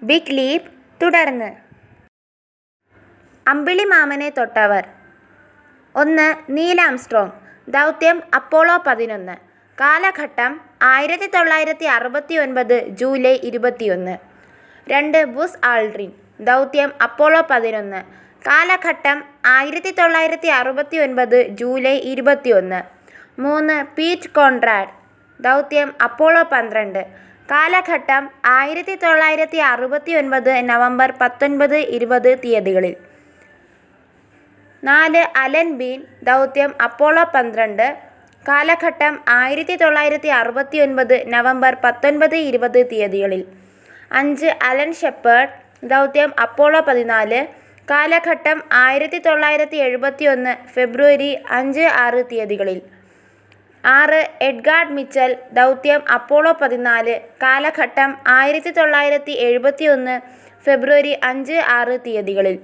Big leap. തുടർന്ന് അമ്പിളിമാമനെ തൊട്ടവർ. 1. Neil Armstrong. ദൗത്യം അപ്പോളോ 11. കാലഘട്ടം 1969 ജൂലൈ 21. 2. Buzz Aldrin. ദൗത്യം അപ്പോളോ 11. കാലഘട്ടം 1969 ജൂലൈ 21. 3. Pete Conrad. ദൗത്യം അപ്പോളോ 12. കാലഘട്ടം 1969 നവംബർ 19, 20 തീയതികളിൽ. 4. Alan Bean. ദൗത്യം അപ്പോളോ 12. കാലഘട്ടം 1969 നവംബർ 19, 20 തീയതികളിൽ. 5. Alan Shepard. ദൗത്യം അപ്പോളോ 14. കാലഘട്ടം 1971 ഫെബ്രുവരി 5, 6 തീയതികളിൽ. 6. Edgar Mitchell. ദൗത്യം അപ്പോളോ 14. കാലഘട്ടം 1971 ഫെബ്രുവരി 5, 6 തീയതികളിൽ.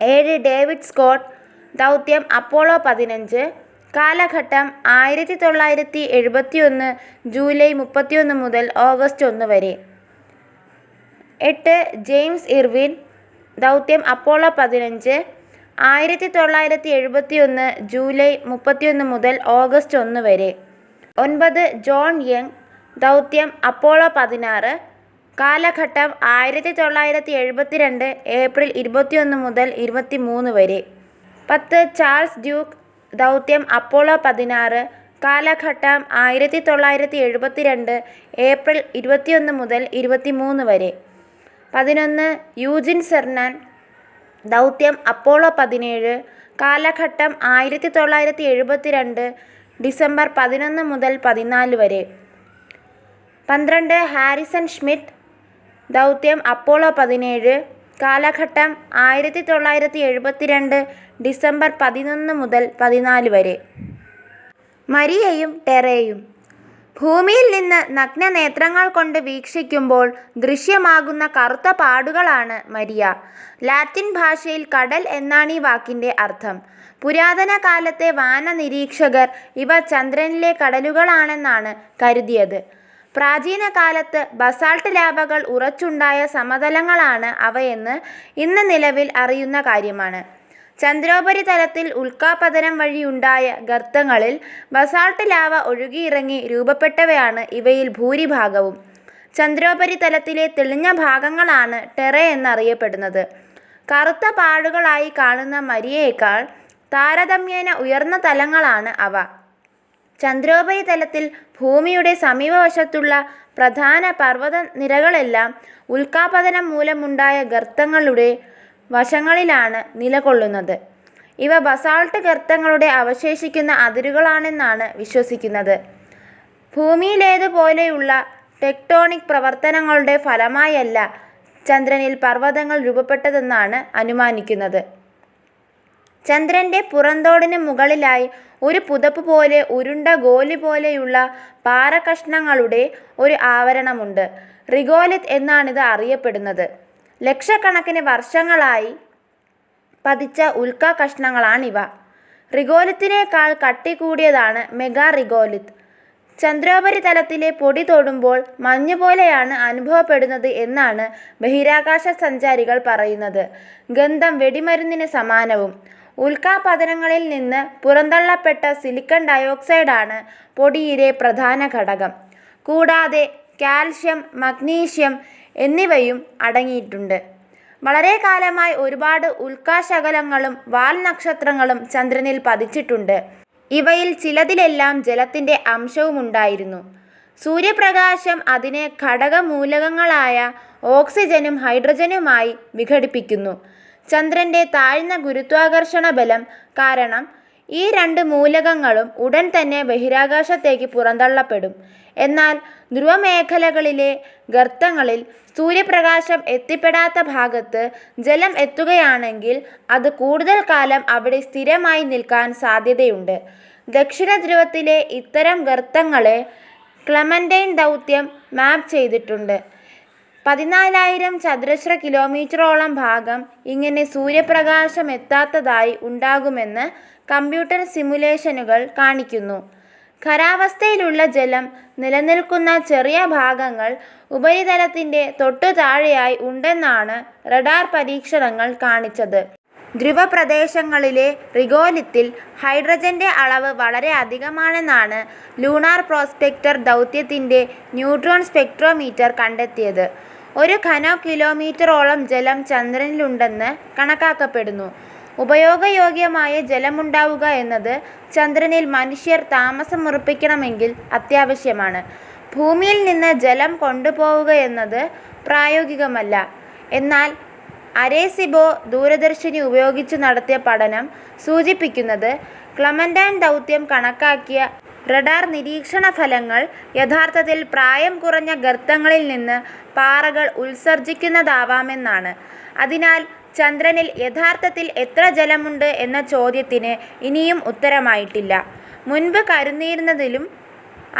7. David Scott. ദൗത്യം അപ്പോളോ 15. കാലഘട്ടം 1971 ജൂലൈ 31 മുതൽ ഓഗസ്റ്റ് 1 വരെ. 8. James Irwin. ദൗത്യം അപ്പോളോ 15. 1971 ജൂലൈ 31 മുതൽ ഓഗസ്റ്റ് 1 വരെ. 9. John Young. ദൗത്യം അപ്പോളോ 16. കാലഘട്ടം 1972 ഏപ്രിൽ 21 മുതൽ 23 വരെ. 10. Charles Duke. ദൗത്യം അപ്പോളോ 16. കാലഘട്ടം 1972 ഏപ്രിൽ 21 മുതൽ 23 വരെ. 11. Eugene Cernan. ദൗത്യം അപ്പോളോ 17. കാലഘട്ടം 1972 ഡിസംബർ 11 മുതൽ 14 വരെ. 12. Harrison Schmitt. ദൗത്യം അപ്പോളോ 17. കാലഘട്ടം 1972 ഡിസംബർ 11 മുതൽ 14 വരെ. മരിയയും ടെറേയും. ഭൂമിയിൽ നിന്ന് നഗ്നനേത്രങ്ങൾ കൊണ്ട് വീക്ഷിക്കുമ്പോൾ ദൃശ്യമാകുന്ന കറുത്ത പാടുകളാണ് മരിയ. ലാറ്റിൻ ഭാഷയിൽ കടൽ എന്നാണീ വാക്കിൻ്റെ അർത്ഥം. പുരാതന കാലത്തെ വാനനിരീക്ഷകർ ഇവ ചന്ദ്രനിലെ കടലുകളാണെന്നാണ് കരുതിയത്. പ്രാചീന കാലത്ത് ബസാൾട്ട് ലാവകൾ ഉറച്ചുണ്ടായ സമതലങ്ങളാണ് അവയെന്ന് ഇന്ന് നിലവിൽ അറിയുന്ന കാര്യമാണ്. ചന്ദ്രോപരിതലത്തിൽ ഉൽക്കാപതനം വഴിയുണ്ടായ ഗർത്തങ്ങളിൽ ബസാൾട്ട് ലാവ ഒഴുകിയിറങ്ങി രൂപപ്പെട്ടവയാണ് ഇവയിൽ ഭൂരിഭാഗവും. ചന്ദ്രോപരിതലത്തിലെ തെളിഞ്ഞ ഭാഗങ്ങളാണ് ടെറേ എന്നറിയപ്പെടുന്നത്. കറുത്ത പാടുകളായി കാണുന്ന മരിയയേക്കാൾ താരതമ്യേന ഉയർന്ന തലങ്ങളാണ് അവ. ചന്ദ്രോപരിതലത്തിൽ ഭൂമിയുടെ സമീപവശത്തുള്ള പ്രധാന പർവ്വത നിരകളെല്ലാം ഉൽക്കാപതനം മൂലമുണ്ടായ ഗർത്തങ്ങളുടെ വശങ്ങളിലാണ് നിലകൊള്ളുന്നത്. ഇവ ബസാൾട്ട് ഗർത്തങ്ങളുടെ അവശേഷിക്കുന്ന അതിരുകളാണെന്നാണ് വിശ്വസിക്കുന്നത്. ഭൂമിയിലേതുപോലെയുള്ള ടെക്ടോണിക് പ്രവർത്തനങ്ങളുടെ ഫലമായല്ല ചന്ദ്രനിൽ പർവ്വതങ്ങൾ രൂപപ്പെട്ടതെന്നാണ് അനുമാനിക്കുന്നത്. ചന്ദ്രൻ്റെ പുറന്തോടിന് മുകളിലായി ഒരു പുതപ്പ് പോലെ ഉരുണ്ട ഗോലി പോലെയുള്ള പാറക്കഷണങ്ങളുടെ ഒരു ആവരണമുണ്ട്. റിഗോലിത്ത് എന്നാണിത് അറിയപ്പെടുന്നത്. ലക്ഷക്കണക്കിന് വർഷങ്ങളായി പതിച്ച ഉൽക്കാകഷണങ്ങളാണിവ. റിഗോലിത്തിനേക്കാൾ കട്ടി കൂടിയതാണ് മെഗാ റിഗോലിത്ത്. ചന്ദ്രോപരിതലത്തിലെ പൊടി തൊടുമ്പോൾ മഞ്ഞുപോലെയാണ് അനുഭവപ്പെടുന്നത് എന്നാണ് ബഹിരാകാശ സഞ്ചാരികൾ പറയുന്നത്. ഗന്ധം വെടിമരുന്നിന് സമാനവും. ഉൽക്കാപതനങ്ങളിൽ നിന്ന് പുറന്തള്ളപ്പെട്ട സിലിക്കൺ ഡയോക്സൈഡാണ് പൊടിയിലെ പ്രധാന ഘടകം. കൂടാതെ കാൽഷ്യം, മഗ്നീഷ്യം എന്നിവയും അടങ്ങിയിട്ടുണ്ട്. വളരെ കാലമായി ഒരുപാട് ഉൽക്കാശകലങ്ങളും വാൽനക്ഷത്രങ്ങളും ചന്ദ്രനിൽ പതിച്ചിട്ടുണ്ട്. ഇവയിൽ ചിലതിലെല്ലാം ജലത്തിൻ്റെ അംശവുമുണ്ടായിരുന്നു. സൂര്യപ്രകാശം അതിനെ ഘടകമൂലകങ്ങളായ ഓക്സിജനും ഹൈഡ്രജനുമായി വിഘടിപ്പിക്കുന്നു. ചന്ദ്രൻ്റെ താഴ്ന്ന ഗുരുത്വാകർഷണ ബലം കാരണം ഈ രണ്ട് മൂലകങ്ങളും ഉടൻ തന്നെ ബഹിരാകാശത്തേക്ക് പുറന്തള്ളപ്പെടും. എന്നാൽ ധ്രുവമേഖലകളിലെ ഗർത്തങ്ങളിൽ സൂര്യപ്രകാശം എത്തിപ്പെടാത്ത ഭാഗത്ത് ജലം എത്തുകയാണെങ്കിൽ അത് കൂടുതൽ കാലം അവിടെ സ്ഥിരമായി നിൽക്കാൻ സാധ്യതയുണ്ട്. ദക്ഷിണ ധ്രുവത്തിലെ ഇത്തരം ഗർത്തങ്ങളെ ക്ലെമന്റൈൻ ദൗത്യം മാപ്പ് ചെയ്തിട്ടുണ്ട്. 14,000 ചതുരശ്ര കിലോമീറ്ററോളം ഭാഗം ഇങ്ങനെ സൂര്യപ്രകാശമെത്താത്തതായി ഉണ്ടാകുമെന്ന് കമ്പ്യൂട്ടർ സിമുലേഷനുകൾ കാണിക്കുന്നു. ഖരാവസ്ഥയിലുള്ള ജലം നിലനിൽക്കുന്ന ചെറിയ ഭാഗങ്ങൾ ഉപരിതലത്തിൻ്റെ തൊട്ടു താഴെയായി ഉണ്ടെന്നാണ് റഡാർ പരീക്ഷണങ്ങൾ കാണിച്ചത്. ധ്രുവപ്രദേശങ്ങളിലെ റിഗോലിത്തിൽ ഹൈഡ്രജന്റെ അളവ് വളരെ അധികമാണെന്നാണ് ലൂണാർ പ്രോസ്പെക്ടർ ദൗത്യത്തിൻ്റെ ന്യൂട്രോൺ സ്പെക്ട്രോമീറ്റർ കണ്ടെത്തിയത്. ഒരു ഘനകിലോമീറ്ററോളം ജലം ചന്ദ്രനിലുണ്ടെന്ന് കണക്കാക്കപ്പെടുന്നു. ഉപയോഗയോഗ്യമായ ജലമുണ്ടാവുക എന്നത് ചന്ദ്രനിൽ മനുഷ്യർ താമസമുറപ്പിക്കണമെങ്കിൽ അത്യാവശ്യമാണ്. ഭൂമിയിൽ നിന്ന് ജലം കൊണ്ടുപോവുക എന്നത് പ്രായോഗികമല്ല. എന്നാൽ അരേസിബോ ദൂരദർശിനി ഉപയോഗിച്ച് നടത്തിയ പഠനം സൂചിപ്പിക്കുന്നത് ക്ലെമന്റൈൻ ദൗത്യം കണക്കാക്കിയ റഡാർ നിരീക്ഷണ ഫലങ്ങൾ യഥാർത്ഥത്തിൽ പ്രായം കുറഞ്ഞ ഗർത്തങ്ങളിൽ നിന്ന് പാറകൾ ഉത്സർജിക്കുന്നതാവാമെന്നാണ്. അതിനാൽ ചന്ദ്രനിൽ യഥാർത്ഥത്തിൽ എത്ര ജലമുണ്ട് എന്ന ചോദ്യത്തിന് ഇനിയും ഉത്തരമായിട്ടില്ല. മുൻപ് കരുതിയിരുന്നതിലും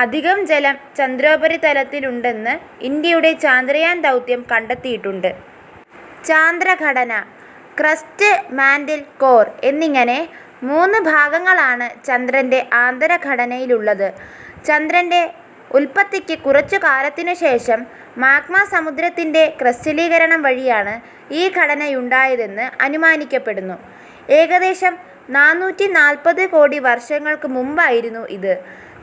അധികം ജലം ചന്ദ്രോപരിതലത്തിലുണ്ടെന്ന് ഇന്ത്യയുടെ ചാന്ദ്രയാൻ ദൗത്യം കണ്ടെത്തിയിട്ടുണ്ട്. ചാന്ദ്രഘടന, ക്രസ്റ്റ്, മാന്റിൽ, കോർ എന്നിങ്ങനെ 3 ഭാഗങ്ങളാണ് ചന്ദ്രൻ്റെ ആന്തരഘടനയിലുള്ളത്. ചന്ദ്രൻ്റെ ഉൽപ്പത്തിക്ക് കുറച്ചു കാലത്തിനു ശേഷം മാഗ്മ സമുദ്രത്തിൻ്റെ ക്രിസ്റ്റലീകരണം വഴിയാണ് ഈ ഘടനയുണ്ടായതെന്ന് അനുമാനിക്കപ്പെടുന്നു. ഏകദേശം 440 കോടി വർഷങ്ങൾക്ക് മുമ്പായിരുന്നു ഇത്.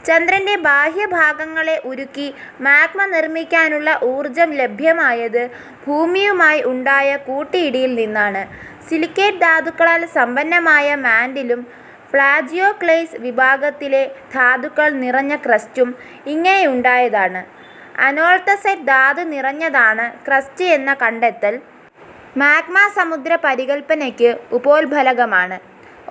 ചന്ദ്രൻ്റെ ബാഹ്യഭാഗങ്ങളെ ഉരുക്കി മാഗ്മ നിർമ്മിക്കാനുള്ള ഊർജം ലഭ്യമായത് ഭൂമിയുമായി ഉണ്ടായ കൂട്ടിയിടിയിൽ നിന്നാണ്. സിലിക്കേറ്റ് ധാതുക്കളാൽ സമ്പന്നമായ മാന്റിലും പ്ലാജിയോക്ലേസ് വിഭാഗത്തിലെ ധാതുക്കൾ നിറഞ്ഞ ക്രസ്റ്റും ഇങ്ങനെയുണ്ടായതാണ്. അനോൾത്തസൈറ്റ് ധാതു നിറഞ്ഞതാണ് ക്രസ്റ്റ് എന്ന കണ്ടെത്തൽ മാഗ്മ സമുദ്ര പരികൽപ്പനയ്ക്ക് ഉപോത്ഫലകമാണ്.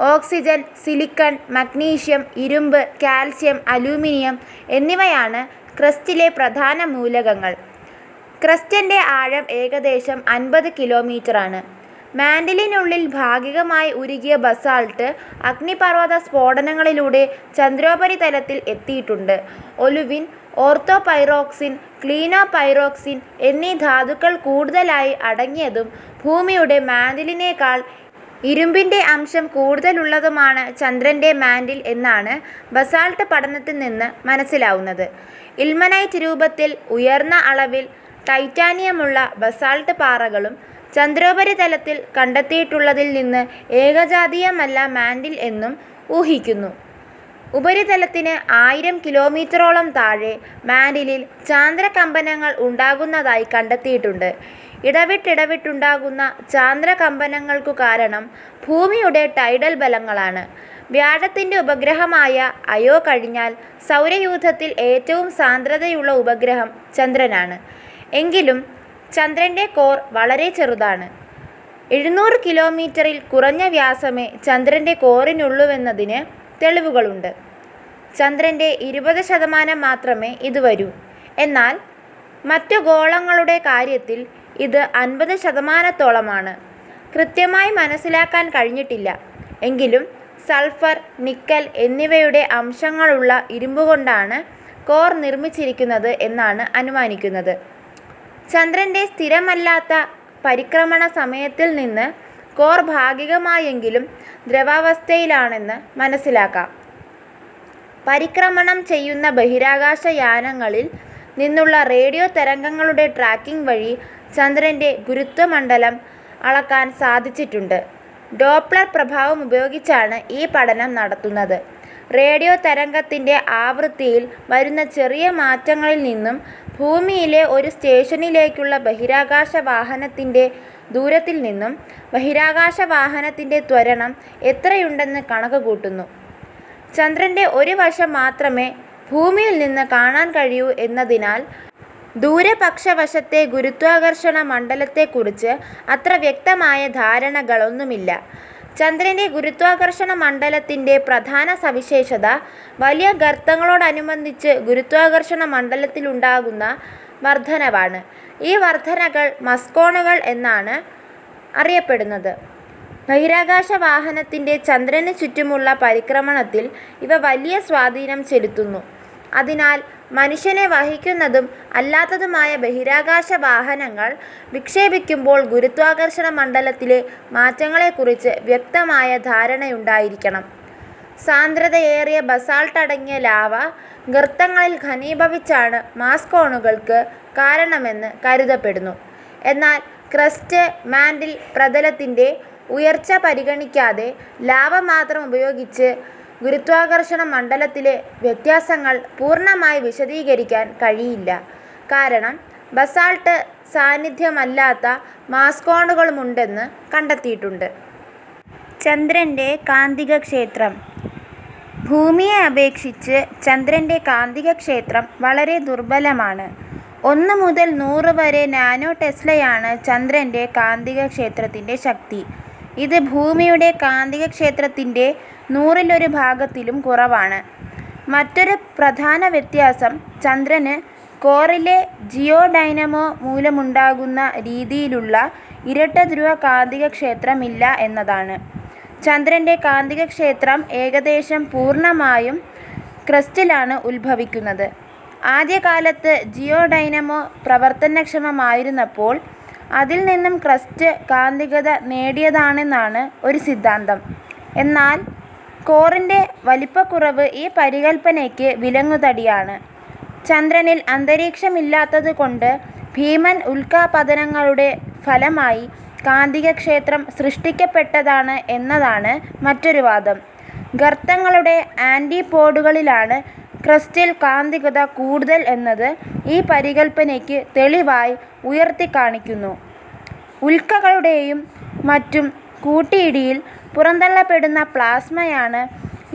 ഓക്സിജൻ, സിലിക്കൺ, മഗ്നീഷ്യം, ഇരുമ്പ്, കാൽസ്യം, അലൂമിനിയം എന്നിവയാണ് ക്രസ്റ്റിലെ പ്രധാന മൂലകങ്ങൾ. ക്രസ്റ്റിൻ്റെ ആഴം ഏകദേശം 50 കിലോമീറ്ററാണ്. മാന്റിലിനുള്ളിൽ ഭാഗികമായി ഉരുകിയ ബസാൾട്ട് അഗ്നിപർവ്വത സ്ഫോടനങ്ങളിലൂടെ ചന്ദ്രോപരിതലത്തിൽ എത്തിയിട്ടുണ്ട്. ഒലുവിൻ, ഓർത്തോപൈറോക്സിൻ, ക്ലീനോപൈറോക്സിൻ എന്നീ ധാതുക്കൾ കൂടുതലായി അടങ്ങിയതും ഭൂമിയുടെ മാന്റിലിനേക്കാൾ ഇരുമ്പിൻ്റെ അംശം കൂടുതലുള്ളതുമാണ് ചന്ദ്രൻ്റെ മാന്റിൽ എന്നാണ് ബസാൾട്ട് പഠനത്തിൽ നിന്ന് മനസ്സിലാവുന്നത്. ഇൽമനൈറ്റ് രൂപത്തിൽ ഉയർന്ന അളവിൽ ടൈറ്റാനിയമുള്ള ബസാൾട്ട് പാറകളും ചന്ദ്രോപരിതലത്തിൽ കണ്ടെത്തിയിട്ടുള്ളതിൽ നിന്ന് ഏകജാതീയമല്ല മാന്റിൽ എന്നും ഊഹിക്കുന്നു. ഉപരിതലത്തിന് 1000 കിലോമീറ്ററോളം താഴെ മാന്റിലിൽ ചാന്ദ്രകമ്പനങ്ങൾ ഉണ്ടാകുന്നതായി കണ്ടെത്തിയിട്ടുണ്ട്. ഇടവിട്ടുണ്ടാകുന്ന ചാന്ദ്രകമ്പനങ്ങൾക്കു കാരണം ഭൂമിയുടെ ടൈഡൽ ബലങ്ങളാണ്. വ്യാഴത്തിൻ്റെ ഉപഗ്രഹമായ അയോ കഴിഞ്ഞാൽ സൗരയൂഥത്തിൽ ഏറ്റവും സാന്ദ്രതയുള്ള ഉപഗ്രഹം ചന്ദ്രനാണ്. എങ്കിലും ചന്ദ്രൻ്റെ കോർ വളരെ ചെറുതാണ്. 700 കിലോമീറ്ററിൽ കുറഞ്ഞ വ്യാസമേ ചന്ദ്രൻ്റെ കോറിനുള്ളൂവെന്നതിന് തെളിവുകളുണ്ട്. ചന്ദ്രൻ്റെ 20% മാത്രമേ ഇത് വരൂ. എന്നാൽ മറ്റു ഗോളങ്ങളുടെ കാര്യത്തിൽ ഇത് 50%-ഓളമാണ്. കൃത്യമായി മനസ്സിലാക്കാൻ കഴിഞ്ഞിട്ടില്ല. എങ്കിലും സൾഫർ, നിക്കൽ എന്നിവയുടെ അംശങ്ങളുള്ള ഇരുമ്പുകൊണ്ടാണ് കോർ നിർമ്മിച്ചിരിക്കുന്നത് എന്നാണ് അനുമാനിക്കുന്നത്. ചന്ദ്രൻ്റെ സ്ഥിരമല്ലാത്ത പരിക്രമണ സമയത്തിൽ നിന്ന് കോർ ഭാഗികമായെങ്കിലും ദ്രവാവസ്ഥയിലാണെന്ന് മനസ്സിലാക്കാം. പരിക്രമണം ചെയ്യുന്ന ബഹിരാകാശയാനങ്ങളിൽ നിന്നുള്ള റേഡിയോ തരംഗങ്ങളുടെ ട്രാക്കിംഗ് വഴി ചന്ദ്രൻ്റെ ഗുരുത്വമണ്ഡലം അളക്കാൻ സാധിച്ചിട്ടുണ്ട്. ഡോപ്ലർ പ്രഭാവം ഉപയോഗിച്ചാണ് ഈ പഠനം നടത്തുന്നത്. റേഡിയോ തരംഗത്തിൻ്റെ ആവൃത്തിയിൽ വരുന്ന ചെറിയ മാറ്റങ്ങളിൽ നിന്നും ഭൂമിയിലെ ഒരു സ്റ്റേഷനിലേക്കുള്ള ബഹിരാകാശ വാഹനത്തിൻ്റെ ദൂരത്തിൽ നിന്നും ബഹിരാകാശ വാഹനത്തിൻ്റെ ത്വരണം എത്രയുണ്ടെന്ന് കണക്ക് കൂട്ടുന്നു. ചന്ദ്രൻ്റെ ഒരു വശം മാത്രമേ ഭൂമിയിൽ നിന്ന് കാണാൻ കഴിയൂ എന്നതിനാൽ ദൂരപക്ഷവശത്തെ ഗുരുത്വാകർഷണ മണ്ഡലത്തെക്കുറിച്ച് അത്ര വ്യക്തമായ ധാരണകളൊന്നുമില്ല. ചന്ദ്രൻ്റെ ഗുരുത്വാകർഷണ മണ്ഡലത്തിൻ്റെ പ്രധാന സവിശേഷത വലിയ ഗർത്തങ്ങളോടനുബന്ധിച്ച് ഗുരുത്വാകർഷണ മണ്ഡലത്തിലുണ്ടാകുന്ന വർധനവാണ്. ഈ വർധനകൾ മസ്കോണുകൾ എന്നാണ് അറിയപ്പെടുന്നത്. ബഹിരാകാശ വാഹനത്തിൻ്റെ ചന്ദ്രന് ചുറ്റുമുള്ള പരിക്രമണത്തിൽ ഇവ വലിയ സ്വാധീനം ചെലുത്തുന്നു. അതിനാൽ മനുഷ്യനെ വഹിക്കുന്നതും അല്ലാത്തതുമായ ബഹിരാകാശ വാഹനങ്ങൾ വിക്ഷേപിക്കുമ്പോൾ ഗുരുത്വാകർഷണ മണ്ഡലത്തിലെ മാറ്റങ്ങളെക്കുറിച്ച് വ്യക്തമായ ധാരണയുണ്ടായിരിക്കണം. സാന്ദ്രതയേറിയ ബസാൾട്ട് അടങ്ങിയ ലാവ ഗർത്തങ്ങളിൽ ഘനീഭവിച്ചാണ് മാസ് കോണുകൾക്ക് കാരണമെന്ന് കരുതപ്പെടുന്നു. എന്നാൽ ക്രസ്റ്റ് മാന്റിൽ പ്രതലത്തിൻ്റെ ഉയർച്ച പരിഗണിക്കാതെ ലാവ മാത്രം ഉപയോഗിച്ച് ഗുരുത്വാകർഷണ മണ്ഡലത്തിലെ വ്യത്യാസങ്ങൾ പൂർണ്ണമായി വിശദീകരിക്കാൻ കഴിയില്ല. കാരണം ബസാൾട്ട് സാന്നിധ്യമല്ലാത്ത മാസ് കോണുകളുമുണ്ടെന്ന് കണ്ടെത്തിയിട്ടുണ്ട്. ചന്ദ്രൻ്റെ കാന്തികക്ഷേത്രം. ഭൂമിയെ അപേക്ഷിച്ച് ചന്ദ്രൻ്റെ കാന്തികക്ഷേത്രം വളരെ ദുർബലമാണ്. 1 മുതൽ 100 വരെ നാനോ ടെസ്ലയാണ് ചന്ദ്രൻ്റെ കാന്തികക്ഷേത്രത്തിൻ്റെ ശക്തി. ഇത് ഭൂമിയുടെ കാന്തികക്ഷേത്രത്തിൻ്റെ 100-ലൊരു ഭാഗത്തിലും കുറവാണ്. മറ്റൊരു പ്രധാന വ്യത്യാസം ചന്ദ്രന് കോറിലെ ജിയോഡൈനമോ മൂലമുണ്ടാകുന്ന രീതിയിലുള്ള ഇരട്ട ധ്രുവ കാന്തികക്ഷേത്രമില്ല എന്നതാണ്. ചന്ദ്രൻ്റെ കാന്തികക്ഷേത്രം ഏകദേശം പൂർണ്ണമായും ക്രസ്റ്റിലാണ് ഉത്ഭവിക്കുന്നത്. ആദ്യകാലത്ത് ജിയോഡൈനമോ പ്രവർത്തനക്ഷമമായിരുന്നപ്പോൾ അതിൽ നിന്നും ക്രസ്റ്റ് കാന്തികത നേടിയതാണെന്നാണ് ഒരു സിദ്ധാന്തം. എന്നാൽ കോറിൻ്റെ വലിപ്പക്കുറവ് ഈ പരികൽപ്പനയ്ക്ക് വിലങ്ങുതടിയാണ്. ചന്ദ്രനിൽ അന്തരീക്ഷമില്ലാത്തതുകൊണ്ട് ഭീമൻ ഉൽക്കാപതനങ്ങളുടെ ഫലമായി കാന്തികക്ഷേത്രം സൃഷ്ടിക്കപ്പെട്ടതാണ് എന്നതാണ് മറ്റൊരു വാദം. ഗർത്തങ്ങളുടെ ആൻറ്റിപോഡുകളിലാണ് ക്രസ്റ്റിൽ കാന്തികത കൂടുതൽ എന്നത് ഈ പരികൽപ്പനയ്ക്ക് തെളിവായി ഉയർത്തിക്കാണിക്കുന്നു. ഉൽക്കകളുടെയും മറ്റും കൂട്ടിയിടിയിൽ പുറന്തള്ളപ്പെടുന്ന പ്ലാസ്മയാണ്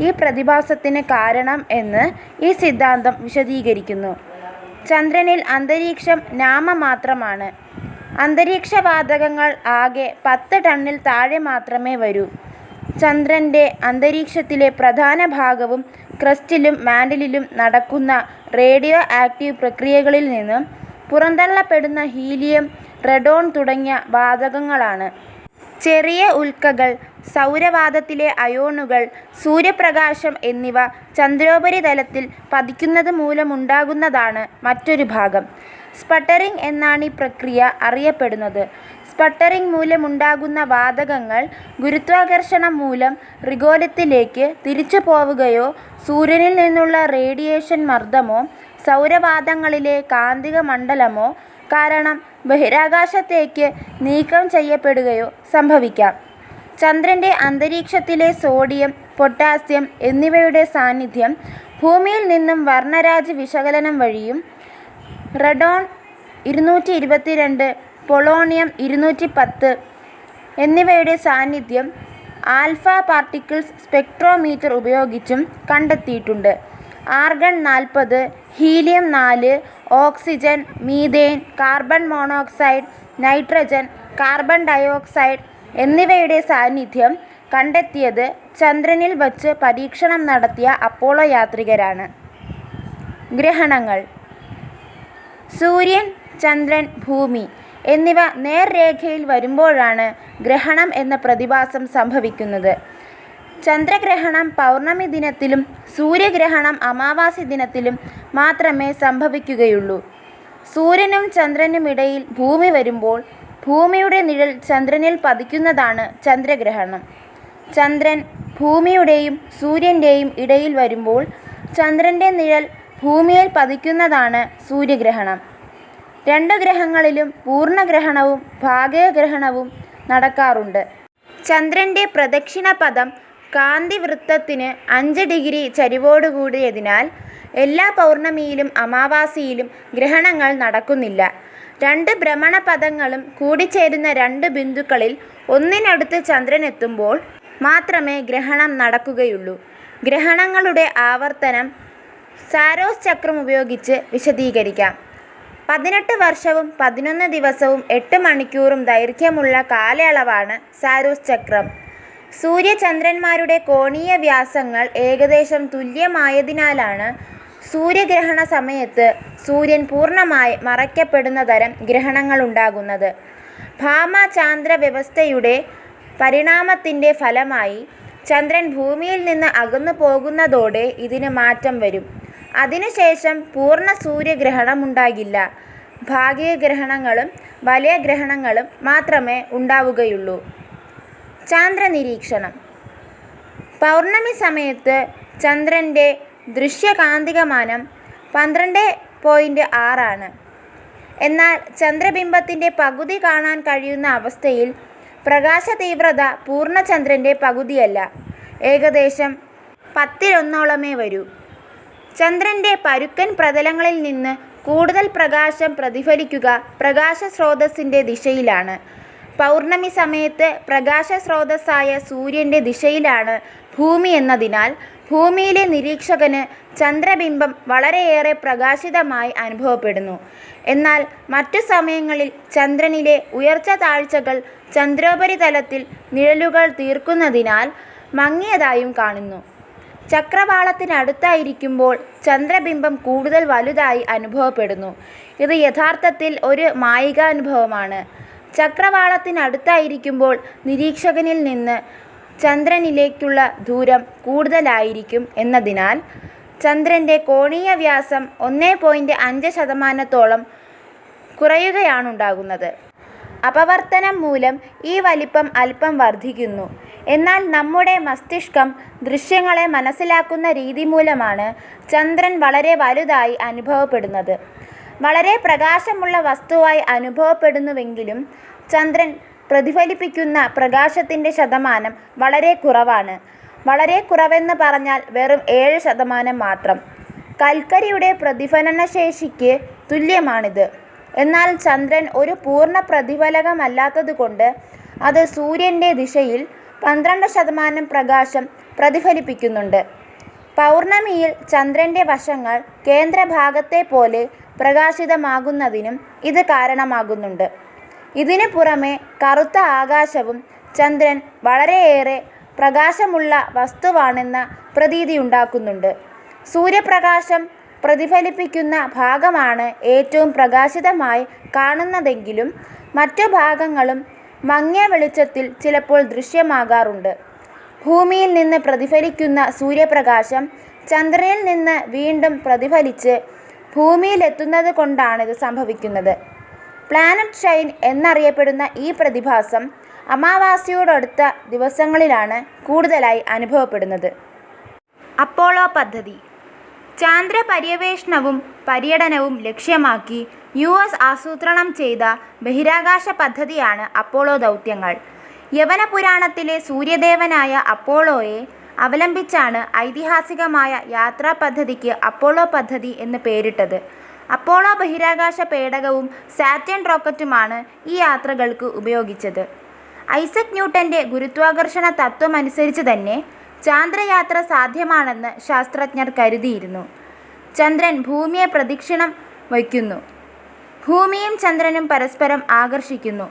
ഈ പ്രതിഭാസത്തിന് കാരണം എന്ന് ഈ സിദ്ധാന്തം വിശദീകരിക്കുന്നു. ചന്ദ്രനിൽ അന്തരീക്ഷം നാമമാത്രമാണ്. അന്തരീക്ഷവാതകങ്ങൾ ആകെ 10 ടണ്ണിൽ താഴെ മാത്രമേ വരൂ. ചന്ദ്രൻ്റെ അന്തരീക്ഷത്തിലെ പ്രധാന ഭാഗവും ക്രസ്റ്റിലും മാന്റിലും നടക്കുന്ന റേഡിയോ ആക്റ്റീവ് പ്രക്രിയകളിൽ നിന്നും പുറന്തള്ളപ്പെടുന്ന ഹീലിയം, റെഡോൺ തുടങ്ങിയ വാതകങ്ങളാണ്. ചെറിയ ഉൽക്കകൾ, സൗരവാതത്തിലെ അയോണുകൾ, സൂര്യപ്രകാശം എന്നിവ ചന്ദ്രോപരിതലത്തിൽ പതിക്കുന്നത് മൂലമുണ്ടാകുന്നതാണ് മറ്റൊരു ഭാഗം. സ്പട്ടറിംഗ് എന്നാണ് ഈ പ്രക്രിയ അറിയപ്പെടുന്നത്. സ്പട്ടറിംഗ് മൂലമുണ്ടാകുന്ന വാതകങ്ങൾ ഗുരുത്വാകർഷണം മൂലം റിഗോലത്തിലേക്ക് തിരിച്ചു പോവുകയോ സൂര്യനിൽ നിന്നുള്ള റേഡിയേഷൻ മർദ്ദമോ സൗരവാതങ്ങളിലെ കാന്തിക മണ്ഡലമോ കാരണം ബഹിരാകാശത്തേക്ക് നീക്കം ചെയ്യപ്പെടുകയോ സംഭവിക്കാം. ചന്ദ്രൻ്റെ അന്തരീക്ഷത്തിലെ സോഡിയം, പൊട്ടാസ്യം എന്നിവയുടെ സാന്നിധ്യം ഭൂമിയിൽ നിന്നും വർണ്ണരാജി വിശകലനം വഴിയും റഡോൺ 222, പൊളോണിയം 210 എന്നിവയുടെ സാന്നിധ്യം ആൽഫ പാർട്ടിക്കിൾസ് സ്പെക്ട്രോമീറ്റർ ഉപയോഗിച്ചും കണ്ടെത്തിയിട്ടുണ്ട്. Argon 40, helium 4, oxygen, methane, carbon monoxide, nitrogen, carbon dioxide എന്നിവയുടെ സാന്നിധ്യം കണ്ടെത്തിയത് ചന്ദ്രനിൽ വച്ച് പരീക്ഷണം നടത്തിയ അപ്പോളോ യാത്രികരാണ്. ഗ്രഹണങ്ങൾ. സൂര്യൻ, ചന്ദ്രൻ, ഭൂമി എന്നിവ നേർരേഖയിൽ വരുമ്പോഴാണ് ഗ്രഹണം എന്ന പ്രതിഭാസം സംഭവിക്കുന്നത്. ചന്ദ്രഗ്രഹണം പൗർണമി ദിനത്തിലും സൂര്യഗ്രഹണം അമാവാസി ദിനത്തിലും മാത്രമേ സംഭവിക്കുകയുള്ളൂ. സൂര്യനും ചന്ദ്രനുമിടയിൽ ഭൂമി വരുമ്പോൾ ഭൂമിയുടെ നിഴൽ ചന്ദ്രനിൽ പതിക്കുന്നതാണ് ചന്ദ്രഗ്രഹണം. ചന്ദ്രൻ ഭൂമിയുടെയും സൂര്യൻ്റെയും ഇടയിൽ വരുമ്പോൾ ചന്ദ്രൻ്റെ നിഴൽ ഭൂമിയിൽ പതിക്കുന്നതാണ് സൂര്യഗ്രഹണം. 2 ഗ്രഹങ്ങളിലും പൂർണ്ണഗ്രഹണവും ഭാഗികഗ്രഹണവും നടക്കാറുണ്ട്. ചന്ദ്രൻ്റെ പ്രദക്ഷിണപഥം കാന്തിവൃത്തത്തിന് 5 ഡിഗ്രി ചരിവോടുകൂടിയതിനാൽ എല്ലാ പൗർണമിയിലും അമാവാസിയിലും ഗ്രഹണങ്ങൾ നടക്കുന്നില്ല. 2 ഭ്രമണപഥങ്ങളും കൂടിച്ചേരുന്ന 2 ബിന്ദുക്കളിൽ ഒന്നിനടുത്ത് ചന്ദ്രനെത്തുമ്പോൾ മാത്രമേ ഗ്രഹണം നടക്കുകയുള്ളൂ. ഗ്രഹണങ്ങളുടെ ആവർത്തനം സാരോസ് ചക്രം ഉപയോഗിച്ച് വിശദീകരിക്കാം. 18 വർഷവും 11 ദിവസവും 8 മണിക്കൂറും ദൈർഘ്യമുള്ള കാലയളവാണ് സാരോസ് ചക്രം. സൂര്യചന്ദ്രന്മാരുടെ കോണീയ വ്യാസങ്ങൾ ഏകദേശം തുല്യമായതിനാലാണ് സൂര്യഗ്രഹണ സമയത്ത് സൂര്യൻ പൂർണ്ണമായി മറയ്ക്കപ്പെടുന്ന തരം ഗ്രഹണങ്ങളുണ്ടാകുന്നത്. ഭാമ-ചാന്ദ്ര വ്യവസ്ഥയുടെ പരിണാമത്തിൻ്റെ ഫലമായി ചന്ദ്രൻ ഭൂമിയിൽ നിന്ന് അകന്നു പോകുന്നതോടെ ഇതിന് മാറ്റം വരും. അതിനുശേഷം പൂർണ്ണ സൂര്യഗ്രഹണമുണ്ടാകില്ല. ഭാഗികഗ്രഹണങ്ങളും വലയഗ്രഹണങ്ങളും മാത്രമേ ഉണ്ടാവുകയുള്ളൂ. ചാന്ദ്രനിരീക്ഷണം. പൗർണമി സമയത്ത് ചന്ദ്രൻ്റെ ദൃശ്യകാന്തികമാനം 12.6 ആണ്. എന്നാൽ ചന്ദ്രബിംബത്തിൻ്റെ പകുതി കാണാൻ കഴിയുന്ന അവസ്ഥയിൽ പ്രകാശതീവ്രത പൂർണ്ണചന്ദ്രൻ്റെ പകുതിയല്ല, ഏകദേശം 1/10 വരൂ. ചന്ദ്രൻ്റെ പരുക്കൻ പ്രതലങ്ങളിൽ നിന്ന് കൂടുതൽ പ്രകാശം പ്രതിഫലിക്കുക പ്രകാശസ്രോതസ്സിൻ്റെ ദിശയിലാണ്. പൗർണമി സമയത്ത് പ്രകാശസ്രോതസ്സായ സൂര്യൻ്റെ ദിശയിലാണ് ഭൂമി എന്നതിനാൽ ഭൂമിയിലെ നിരീക്ഷകന് ചന്ദ്രബിംബം വളരെയേറെ പ്രകാശിതമായി അനുഭവപ്പെടുന്നു. എന്നാൽ മറ്റു സമയങ്ങളിൽ ചന്ദ്രനിലെ ഉയർച്ച താഴ്ചകൾ ചന്ദ്രോപരിതലത്തിൽ നിഴലുകൾ തീർക്കുന്നതിനാൽ മങ്ങിയതായും കാണുന്നു. ചക്രവാളത്തിനടുത്തായിരിക്കുമ്പോൾ ചന്ദ്രബിംബം കൂടുതൽ വലുതായി അനുഭവപ്പെടുന്നു. ഇത് യഥാർത്ഥത്തിൽ ഒരു മായികാനുഭവമാണ്. ചക്രവാളത്തിനടുത്തായിരിക്കുമ്പോൾ നിരീക്ഷകനിൽ നിന്ന് ചന്ദ്രനിലേക്കുള്ള ദൂരം കൂടുതലായിരിക്കും എന്നതിനാൽ ചന്ദ്രൻ്റെ കോണീയ വ്യാസം 1.5% കുറയുകയാണുണ്ടാകുന്നത്. അപവർത്തനം മൂലം ഈ വലിപ്പം അല്പം വർദ്ധിക്കുന്നു. എന്നാൽ നമ്മുടെ മസ്തിഷ്കം ദൃശ്യങ്ങളെ മനസ്സിലാക്കുന്ന രീതി മൂലമാണ് ചന്ദ്രൻ വളരെ വലുതായി അനുഭവപ്പെടുന്നത്. വളരെ പ്രകാശമുള്ള വസ്തുവായി അനുഭവപ്പെടുന്നുവെങ്കിലും ചന്ദ്രൻ പ്രതിഫലിപ്പിക്കുന്ന പ്രകാശത്തിൻ്റെ ശതമാനം വളരെ കുറവാണ്. വളരെ കുറവെന്ന് പറഞ്ഞാൽ വെറും 7% മാത്രം. കൽക്കരിയുടെ പ്രതിഫലനശേഷിക്ക് തുല്യമാണിത്. എന്നാൽ ചന്ദ്രൻ ഒരു പൂർണ്ണ പ്രതിഫലകമല്ലാത്തതുകൊണ്ട് അത് സൂര്യൻ്റെ ദിശയിൽ 12% പ്രകാശം പ്രതിഫലിപ്പിക്കുന്നുണ്ട്. പൗർണമിയിൽ ചന്ദ്രൻ്റെ വശങ്ങൾ കേന്ദ്രഭാഗത്തെ പോലെ പ്രകാശിതമാകുന്നതിനും ഇത് കാരണമാകുന്നുണ്ട്. ഇതിനു പുറമെ കറുത്ത ആകാശവും ചന്ദ്രൻ വളരെയേറെ പ്രകാശമുള്ള വസ്തുവാണെന്ന പ്രതീതിയുണ്ടാക്കുന്നുണ്ട്. സൂര്യപ്രകാശം പ്രതിഫലിപ്പിക്കുന്ന ഭാഗമാണ് ഏറ്റവും പ്രകാശിതമായി കാണുന്നതെങ്കിലും മറ്റു ഭാഗങ്ങളും മങ്ങിയ വെളിച്ചത്തിൽ ചിലപ്പോൾ ദൃശ്യമാകാറുണ്ട്. ഭൂമിയിൽ നിന്ന് പ്രതിഫലിക്കുന്ന സൂര്യപ്രകാശം ചന്ദ്രനിൽ നിന്ന് വീണ്ടും പ്രതിഫലിച്ച് ഭൂമിയിലെത്തുന്നത് കൊണ്ടാണിത് സംഭവിക്കുന്നത്. പ്ലാനറ്റ് ഷൈൻ എന്നറിയപ്പെടുന്ന ഈ പ്രതിഭാസം അമാവാസ്യയോടടുത്ത ദിവസങ്ങളിലാണ് കൂടുതലായി അനുഭവപ്പെടുന്നത്. അപ്പോളോ പദ്ധതി. ചാന്ദ്ര പര്യവേഷണവും പര്യടനവും ലക്ഷ്യമാക്കി US ആസൂത്രണം ചെയ്ത ബഹിരാകാശ പദ്ധതിയാണ് അപ്പോളോ ദൗത്യങ്ങൾ. യവന പുരാണത്തിലെ സൂര്യദേവനായ അപ്പോളോയെ അവലംബിച്ചാണ് ഐതിഹാസികമായ യാത്രാ പദ്ധതിക്ക് അപ്പോളോ പദ്ധതി എന്ന് പേരിട്ടത്. അപ്പോളോ ബഹിരാകാശ പേടകവും സാറ്റേൺ റോക്കറ്റുമാണ് ഈ യാത്രകൾക്ക് ഉപയോഗിച്ചത്. ഐസക് ന്യൂട്ടൻ്റെ ഗുരുത്വാകർഷണ തത്വമനുസരിച്ച് തന്നെ ചാന്ദ്രയാത്ര സാധ്യമാണെന്ന് ശാസ്ത്രജ്ഞർ കരുതിയിരുന്നു. ചന്ദ്രൻ ഭൂമിയെ പ്രദക്ഷിണം വയ്ക്കുന്നു. ഭൂമിയും ചന്ദ്രനും പരസ്പരം ആകർഷിക്കുന്നു.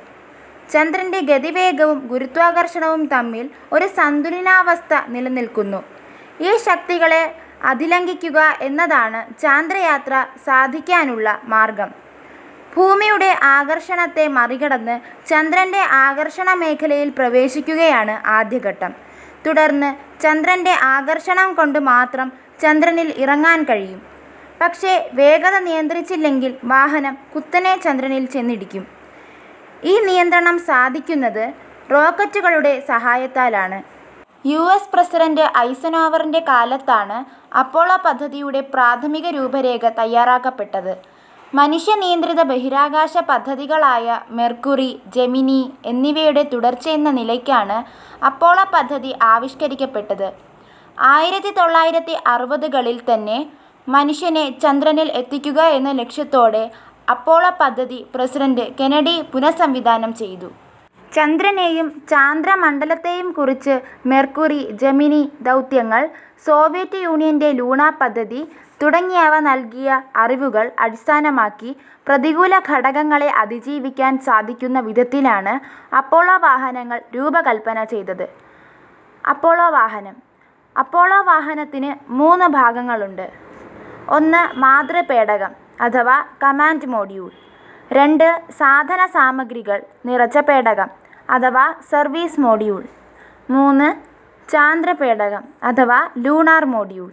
ചന്ദ്രൻ്റെ ഗതിവേഗവും ഗുരുത്വാകർഷണവും തമ്മിൽ ഒരു സന്തുലനാവസ്ഥ നിലനിൽക്കുന്നു. ഈ ശക്തികളെ അതിലംഘിക്കുക എന്നതാണ് ചാന്ദ്രയാത്ര സാധിക്കാനുള്ള മാർഗം. ഭൂമിയുടെ ആകർഷണത്തെ മറികടന്ന് ചന്ദ്രൻ്റെ ആകർഷണ മേഖലയിൽ പ്രവേശിക്കുകയാണ് ആദ്യഘട്ടം. തുടർന്ന് ചന്ദ്രൻ്റെ ആകർഷണം കൊണ്ട് മാത്രം ചന്ദ്രനിൽ ഇറങ്ങാൻ കഴിയും. പക്ഷേ വേഗത നിയന്ത്രിച്ചില്ലെങ്കിൽ വാഹനം കുത്തനെ ചന്ദ്രനിൽ ചെന്നിടിക്കും. ഈ നിയന്ത്രണം സാധിക്കുന്നത് റോക്കറ്റുകളുടെ സഹായത്താലാണ്. US പ്രസിഡന്റ് ഐസനോവറിൻ്റെ കാലത്താണ് അപ്പോളോ പദ്ധതിയുടെ പ്രാഥമിക രൂപരേഖ തയ്യാറാക്കപ്പെട്ടത്. മനുഷ്യനിയന്ത്രിത ബഹിരാകാശ പദ്ധതികളായ മെർക്കുറി, ജെമിനി എന്നിവയുടെ തുടർച്ചയെന്ന നിലയ്ക്കാണ് അപ്പോളോ പദ്ധതി ആവിഷ്കരിക്കപ്പെട്ടത്. 1960കളിൽ തന്നെ മനുഷ്യനെ ചന്ദ്രനിൽ എത്തിക്കുക എന്ന ലക്ഷ്യത്തോടെ അപ്പോളോ പദ്ധതി പ്രസിഡന്റ് കെനഡി പുനഃസംവിധാനം ചെയ്തു. ചന്ദ്രനെയും ചാന്ദ്രമണ്ഡലത്തെയും കുറിച്ച് മെർക്കുറി, ജെമിനി ദൗത്യങ്ങൾ, സോവിയറ്റ് യൂണിയൻ്റെ ലൂണ പദ്ധതി തുടങ്ങിയവ നൽകിയ അറിവുകൾ അടിസ്ഥാനമാക്കി പ്രതികൂല ഘടകങ്ങളെ അതിജീവിക്കാൻ സാധിക്കുന്ന വിധത്തിലാണ് അപ്പോളോ വാഹനങ്ങൾ രൂപകൽപ്പന ചെയ്തത്. അപ്പോളോ വാഹനം. അപ്പോളോ വാഹനത്തിന് 3 ഭാഗങ്ങളുണ്ട്. 1. മാതൃപേടകം അഥവാ കമാൻഡ് മോഡ്യൂൾ. 2. സാധന സാമഗ്രികൾ നിറച്ച പേടകം അഥവാ സർവീസ് മോഡ്യൂൾ. 3. ചാന്ദ്രപേടകം അഥവാ ലൂണാർ മോഡ്യൂൾ.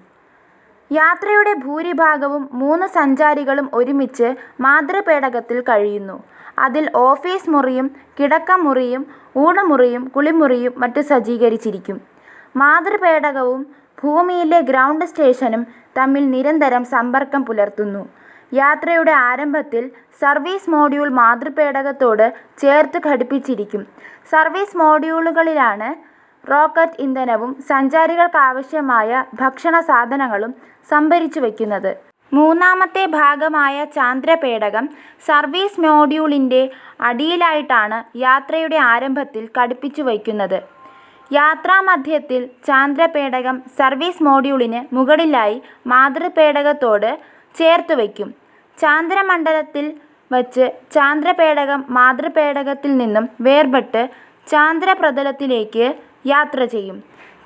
യാത്രയുടെ ഭൂരിഭാഗവും 3 സഞ്ചാരികളും ഒരുമിച്ച് മാതൃപേടകത്തിൽ കഴിയുന്നു. അതിൽ ഓഫീസ് മുറിയും കിടക്കമുറിയും ഊണുമുറിയും കുളിമുറിയും മറ്റും സജ്ജീകരിച്ചിരിക്കും. മാതൃപേടകവും ഭൂമിയിലെ ഗ്രൗണ്ട് സ്റ്റേഷനും തമ്മിൽ നിരന്തരം സമ്പർക്കം പുലർത്തുന്നു. യാത്രയുടെ ആരംഭത്തിൽ സർവീസ് മോഡ്യൂൾ മാതൃപേടകത്തോട് ചേർത്ത് ഘടിപ്പിച്ചിരിക്കും. സർവീസ് മോഡ്യൂളുകളിലാണ് റോക്കറ്റ് ഇന്ധനവും സഞ്ചാരികൾക്കാവശ്യമായ ഭക്ഷണ സാധനങ്ങളും സംഭരിച്ചു വയ്ക്കുന്നത്. മൂന്നാമത്തെ ഭാഗമായ ചാന്ദ്രപേടകം സർവീസ് മോഡ്യൂളിൻ്റെ അടിയിലായിട്ടാണ് യാത്രയുടെ ആരംഭത്തിൽ ഘടിപ്പിച്ചു വയ്ക്കുന്നത്. യാത്രാമധ്യത്തിൽ ചാന്ദ്രപേടകം സർവീസ് മോഡ്യൂളിന് മുകളിലായി മാതൃപേടകത്തോട് ചേർത്ത് വയ്ക്കും. ചാന്ദ്രമണ്ഡലത്തിൽ വച്ച് ചാന്ദ്രപേടകം മാതൃപേടകത്തിൽ നിന്നും വേർപെട്ട് ചാന്ദ്രപ്രതലത്തിലേക്ക് യാത്ര ചെയ്യും.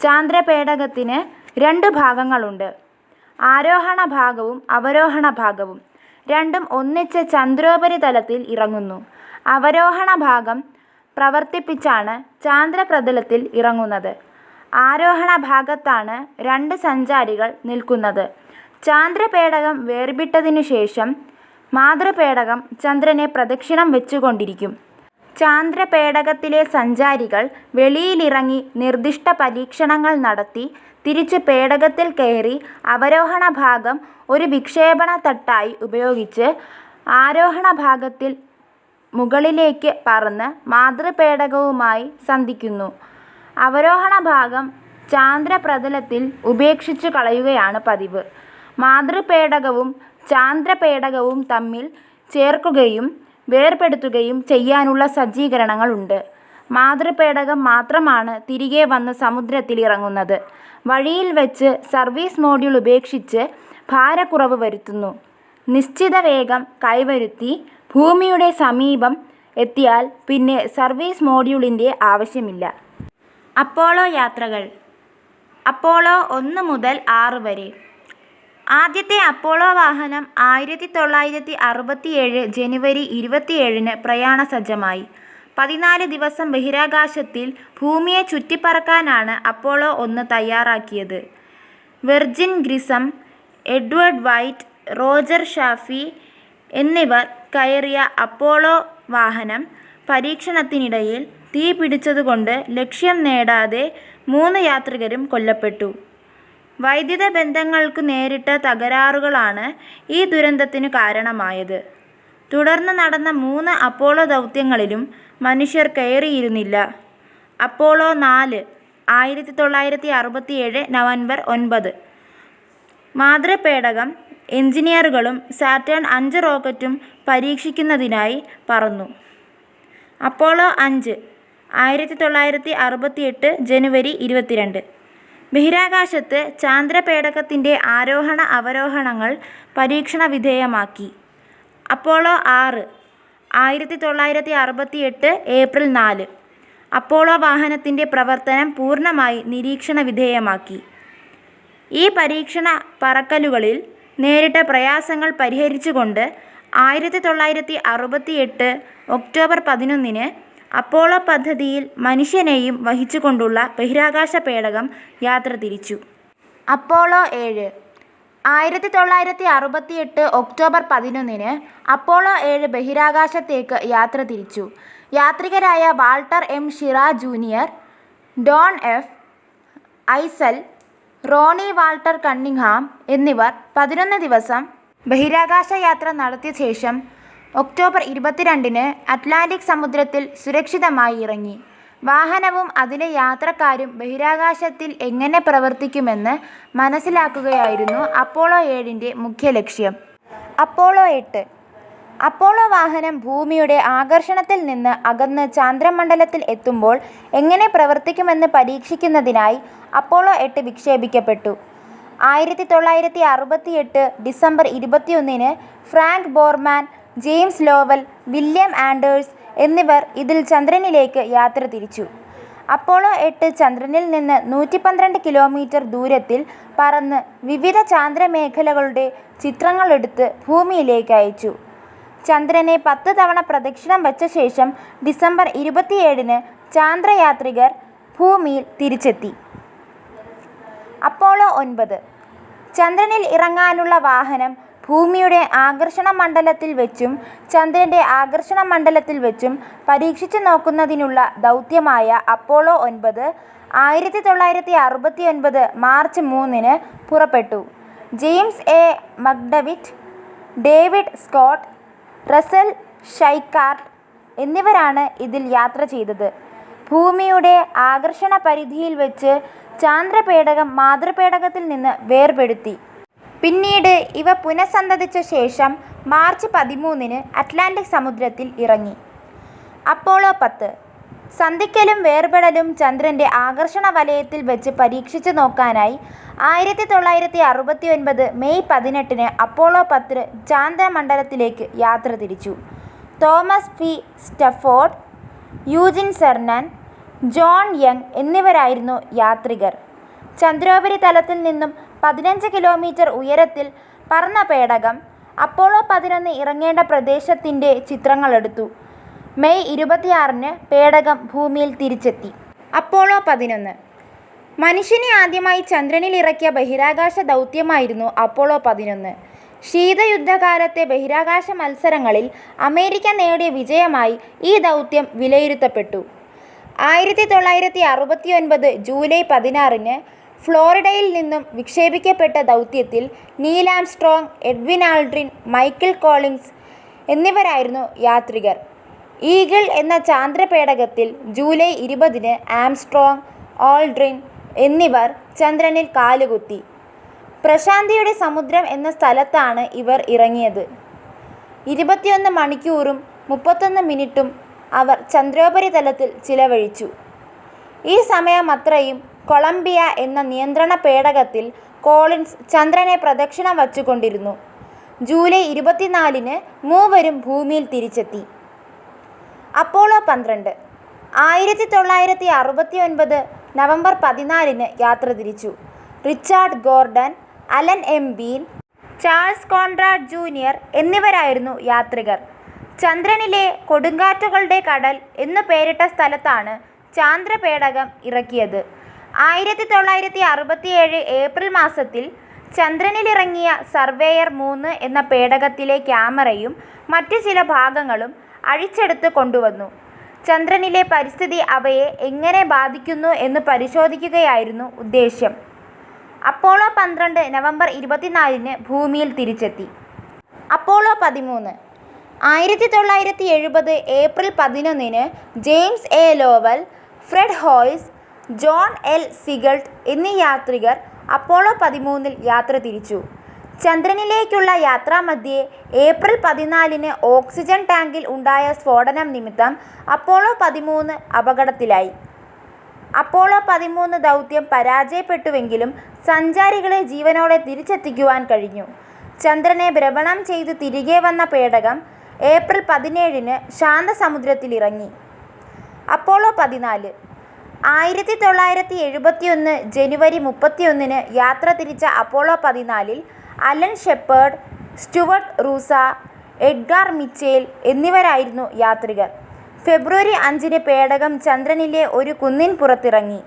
ചാന്ദ്രപേടകത്തിന് 2 ഭാഗങ്ങളുണ്ട്. ആരോഹണ ഭാഗവും അവരോഹണ ഭാഗവും. രണ്ടും ഒന്നിച്ച് ചന്ദ്രോപരിതലത്തിൽ ഇറങ്ങുന്നു. അവരോഹണ ഭാഗം പ്രവർത്തിപ്പിച്ചാണ് ചാന്ദ്രപ്രതലത്തിൽ ഇറങ്ങുന്നത്. ആരോഹണ ഭാഗത്താണ് 2 സഞ്ചാരികൾ നിൽക്കുന്നത്. ചാന്ദ്രപേടകം വേർപെട്ടതിനു ശേഷം മാതൃപേടകം ചന്ദ്രനെ പ്രദക്ഷിണം വെച്ചുകൊണ്ടിരിക്കും. ചാന്ദ്രപേടകത്തിലെ സഞ്ചാരികൾ വെളിയിലിറങ്ങി നിർദ്ദിഷ്ട പരീക്ഷണങ്ങൾ നടത്തി തിരിച്ച് പേടകത്തിൽ കയറി അവരോഹണ ഭാഗം ഒരു വിക്ഷേപണ തട്ടായി ഉപയോഗിച്ച് ആരോഹണ ഭാഗത്തിൽ മുകളിലേക്ക് പറന്ന് മാതൃപേടകവുമായി സന്ധിക്കുന്നു. അവരോഹണ ഭാഗം ചാന്ദ്രപ്രതലത്തിൽ ഉപേക്ഷിച്ചു കളയുകയാണ് പതിവ്. മാതൃപേടകവും ചാന്ദ്രപേടകവും തമ്മിൽ ചേർക്കുകയും വേർപെടുത്തുകയും ചെയ്യാനുള്ള സജ്ജീകരണങ്ങളുണ്ട്. മാതൃപേടകം മാത്രമാണ് തിരികെ വന്ന് സമുദ്രത്തിൽ ഇറങ്ങുന്നത്. വഴിയിൽ വെച്ച് സർവീസ് മോഡ്യൂൾ ഉപേക്ഷിച്ച് ഭാരക്കുറവ് വരുത്തുന്നു. നിശ്ചിത വേഗം കൈവരുത്തി ഭൂമിയുടെ സമീപം എത്തിയാൽ പിന്നെ സർവീസ് മോഡ്യൂളിൻ്റെ ആവശ്യമില്ല. അപ്പോളോ യാത്രകൾ. അപ്പോളോ 1 മുതൽ 6 വരെ. ആദ്യത്തെ അപ്പോളോ വാഹനം 1967 ജനുവരി 27 പ്രയാണസജ്ജമായി. 14 ദിവസം ബഹിരാകാശത്തിൽ ഭൂമിയെ ചുറ്റിപ്പറക്കാനാണ് അപ്പോളോ 1 തയ്യാറാക്കിയത്. Virgil Grissom, Edward White, Roger Chaffee എന്നിവർ കയറിയ അപ്പോളോ വാഹനം പരീക്ഷണത്തിനിടയിൽ തീ പിടിച്ചതുകൊണ്ട് ലക്ഷ്യം നേടാതെ 3 യാത്രികരും കൊല്ലപ്പെട്ടു. വൈദ്യുത ബന്ധങ്ങൾക്ക് നേരിട്ട തകരാറുകളാണ് ഈ ദുരന്തത്തിനു കാരണമായത്. തുടർന്ന് നടന്ന 3 അപ്പോളോ ദൗത്യങ്ങളിലും മനുഷ്യർ കയറിയിരുന്നില്ല. അപ്പോളോ 4 1967 നവംബർ 9. മാതൃപേടകം എഞ്ചിനീയറുകളും സാറ്റേൺ 5 റോക്കറ്റും പരീക്ഷിക്കുന്നതിനായി പറന്നു. അപ്പോളോ 5 1968 ജനുവരി 22. ബഹിരാകാശത്ത് ചാന്ദ്രപേടകത്തിൻ്റെ ആരോഹണ അവരോഹണങ്ങൾ പരീക്ഷണ വിധേയമാക്കി. Apollo 6 1968 April 4. അപ്പോളോ വാഹനത്തിൻ്റെ പ്രവർത്തനം പൂർണ്ണമായി നിരീക്ഷണ വിധേയമാക്കി. ഈ പരീക്ഷണ പറക്കലുകളിൽ നേരിട്ട പ്രയാസങ്ങൾ പരിഹരിച്ചുകൊണ്ട് 1968 ഒക്ടോബർ 11 അപ്പോളോ പദ്ധതിയിൽ മനുഷ്യനെയും വഹിച്ചുകൊണ്ടുള്ള ബഹിരാകാശ പേടകം യാത്ര തിരിച്ചു. അപ്പോളോ 7 1968 ഒക്ടോബർ 11 അപ്പോളോ 7 ബഹിരാകാശത്തേക്ക് യാത്ര തിരിച്ചു. യാത്രികരായ Walter M Schirra junior, Donn F Eisele, Ronnie Walter Cunningham എന്നിവർ 11 ദിവസം ബഹിരാകാശ യാത്ര നടത്തിയ ശേഷം ഒക്ടോബർ 22 അറ്റ്ലാന്റിക് സമുദ്രത്തിൽ സുരക്ഷിതമായി ഇറങ്ങി. വാഹനവും അതിലെ യാത്രക്കാരും ബഹിരാകാശത്തിൽ എങ്ങനെ പ്രവർത്തിക്കുമെന്ന് മനസ്സിലാക്കുകയായിരുന്നു അപ്പോളോ 7ൻ്റെ മുഖ്യ ലക്ഷ്യം. അപ്പോളോ 8 അപ്പോളോ വാഹനം ഭൂമിയുടെ ആകർഷണത്തിൽ നിന്ന് അകന്ന് ചാന്ദ്രമണ്ഡലത്തിൽ എത്തുമ്പോൾ എങ്ങനെ പ്രവർത്തിക്കുമെന്ന് പരീക്ഷിക്കുന്നതിനായി അപ്പോളോ 8 വിക്ഷേപിക്കപ്പെട്ടു. 1968 ഡിസംബർ 21 Frank Borman, James Lovell, William Anders എന്നിവർ ഇതിൽ ചന്ദ്രനിലേക്ക് യാത്ര തിരിച്ചു. അപ്പോളോ 8 ചന്ദ്രനിൽ നിന്ന് 112 കിലോമീറ്റർ ദൂരത്തിൽ പറന്ന് വിവിധ ചാന്ദ്രമേഖലകളുടെ ചിത്രങ്ങളെടുത്ത് ഭൂമിയിലേക്ക് അയച്ചു. ചന്ദ്രനെ 10 തവണ പ്രദക്ഷിണം വച്ച ശേഷം ഡിസംബർ 27 ചാന്ദ്രയാത്രികർ ഭൂമിയിൽ തിരിച്ചെത്തി. അപ്പോളോ 9 ചന്ദ്രനിൽ ഇറങ്ങാനുള്ള വാഹനം ഭൂമിയുടെ ആകർഷണ മണ്ഡലത്തിൽ വെച്ചും ചന്ദ്രൻ്റെ ആകർഷണ മണ്ഡലത്തിൽ വെച്ചും പരീക്ഷിച്ചു നോക്കുന്നതിനുള്ള ദൗത്യമായ അപ്പോളോ 9 1969 മാർച്ച് 3 പുറപ്പെട്ടു. James A. McDivitt, David Scott, Russell Schweickart എന്നിവരാണ് ഇതിൽ യാത്ര ചെയ്തത്. ഭൂമിയുടെ ആകർഷണ പരിധിയിൽ വെച്ച് ചാന്ദ്രപേടകം മാതൃപേടകത്തിൽ നിന്ന് വേർപെടുത്തി. പിന്നീട് ഇവ പുനഃസന്തതിച്ച ശേഷം മാർച്ച് 13 അറ്റ്ലാന്റിക് സമുദ്രത്തിൽ ഇറങ്ങി. അപ്പോളോ 10 സന്ധിക്കലും വേർപെടലും ചന്ദ്രൻ്റെ ആകർഷണ വലയത്തിൽ വെച്ച് പരീക്ഷിച്ചു നോക്കാനായി 1969 മെയ് 18 അപ്പോളോ 10 ചാന്ദ്രമണ്ഡലത്തിലേക്ക് യാത്ര തിരിച്ചു. Thomas P. സ്റ്റഫോർഡ്, യൂജിൻ സെർനാൻ, ജോൺ യങ് എന്നിവരായിരുന്നു യാത്രികർ. ചന്ദ്രോപരിതലത്തിൽ നിന്നും 15 കിലോമീറ്റർ ഉയരത്തിൽ പറന്ന പേടകം അപ്പോളോ 11 ഇറങ്ങേണ്ട പ്രദേശത്തിൻ്റെ ചിത്രങ്ങളെടുത്തു. മെയ് 26 പേടകം ഭൂമിയിൽ തിരിച്ചെത്തി. അപ്പോളോ 11 മനുഷ്യനെ ആദ്യമായി ചന്ദ്രനിൽ ഇറക്കിയ ബഹിരാകാശ ദൗത്യമായിരുന്നു അപ്പോളോ 11. ശീതയുദ്ധകാലത്തെ ബഹിരാകാശ മത്സരങ്ങളിൽ അമേരിക്ക നേടിയ വിജയമായി ഈ ദൗത്യം വിലയിരുത്തപ്പെട്ടു. 1969 ജൂലൈ 16 ഫ്ലോറിഡയിൽ നിന്നും വിക്ഷേപിക്കപ്പെട്ട ദൗത്യത്തിൽ Neil Armstrong, Edwin Aldrin, Michael Collins എന്നിവരായിരുന്നു യാത്രികർ. ഈഗിൾ എന്ന ചാന്ദ്രപേടകത്തിൽ ജൂലൈ 20 ആംസ്ട്രോങ്, ആൾഡ്രിൻ എന്നിവർ ചന്ദ്രനിൽ കാലുകുത്തി. പ്രശാന്തിയുടെ സമുദ്രം എന്ന സ്ഥലത്താണ് ഇവർ ഇറങ്ങിയത്. 21 മണിക്കൂറും 31 മിനിറ്റും അവർ ചന്ദ്രോപരിതലത്തിൽ ചിലവഴിച്ചു. ഈ സമയമത്രയും കൊളംബിയ എന്ന നിയന്ത്രണ പേടകത്തിൽ കോളിൻസ് ചന്ദ്രനെ പ്രദക്ഷിണം വച്ചുകൊണ്ടിരുന്നു. ജൂലൈ 24 മൂവരും ഭൂമിയിൽ തിരിച്ചെത്തി. അപ്പോളോ 12 1969 നവംബർ 14 യാത്ര തിരിച്ചു. Richard Gordon, Alan M. Bean, Charles Conrad junior എന്നിവരായിരുന്നു യാത്രികർ. ചന്ദ്രനിലെ കൊടുങ്കാറ്റുകളുടെ കടൽ എന്നു പേരിട്ട സ്ഥലത്താണ് ചാന്ദ്രപേടകം ഇറക്കിയത്. 1967 ഏപ്രിൽ മാസത്തിൽ ചന്ദ്രനിലിറങ്ങിയ സർവേയർ 3 എന്ന പേടകത്തിലെ ക്യാമറയും മറ്റു ചില ഭാഗങ്ങളും അഴിച്ചെടുത്ത് കൊണ്ടുവന്നു. ചന്ദ്രനിലെ പരിസ്ഥിതി അവയെ എങ്ങനെ ബാധിക്കുന്നു എന്ന് പരിശോധിക്കുകയായിരുന്നു ഉദ്ദേശ്യം. അപ്പോളോ 12 നവംബർ 24 ഭൂമിയിൽ തിരിച്ചെത്തി. അപ്പോളോ 13 1970 ഏപ്രിൽ 11 James A. Lovell, Fred Haise, John L. Swigert എന്നീ യാത്രികർ അപ്പോളോ 13 യാത്ര തിരിച്ചു. ചന്ദ്രനിലേക്കുള്ള യാത്രാമധ്യേ ഏപ്രിൽ 14 ഓക്സിജൻ ടാങ്കിൽ ഉണ്ടായ സ്ഫോടനം നിമിത്തം അപ്പോളോ 13 അപകടത്തിലായി. അപ്പോളോ 13 ദൗത്യം പരാജയപ്പെട്ടുവെങ്കിലും സഞ്ചാരികളെ ജീവനോടെ തിരിച്ചെത്തിക്കുവാൻ കഴിഞ്ഞു. ചന്ദ്രനെ ഭ്രമണം ചെയ്തു തിരികെ വന്ന പേടകം ഏപ്രിൽ 17 ശാന്തസമുദ്രത്തിലിറങ്ങി. അപ്പോളോ 14 1971 ജനുവരി 31 യാത്ര തിരിച്ച Apollo 14 Alan Shepard, Stuart Roosa, Edgar Mitchell എന്നിവരായിരുന്നു യാത്രികർ. ഫെബ്രുവരി 5 പേടകം ചന്ദ്രനിലെ ഒരു കുന്നിൻ പുറത്തിറങ്ങി.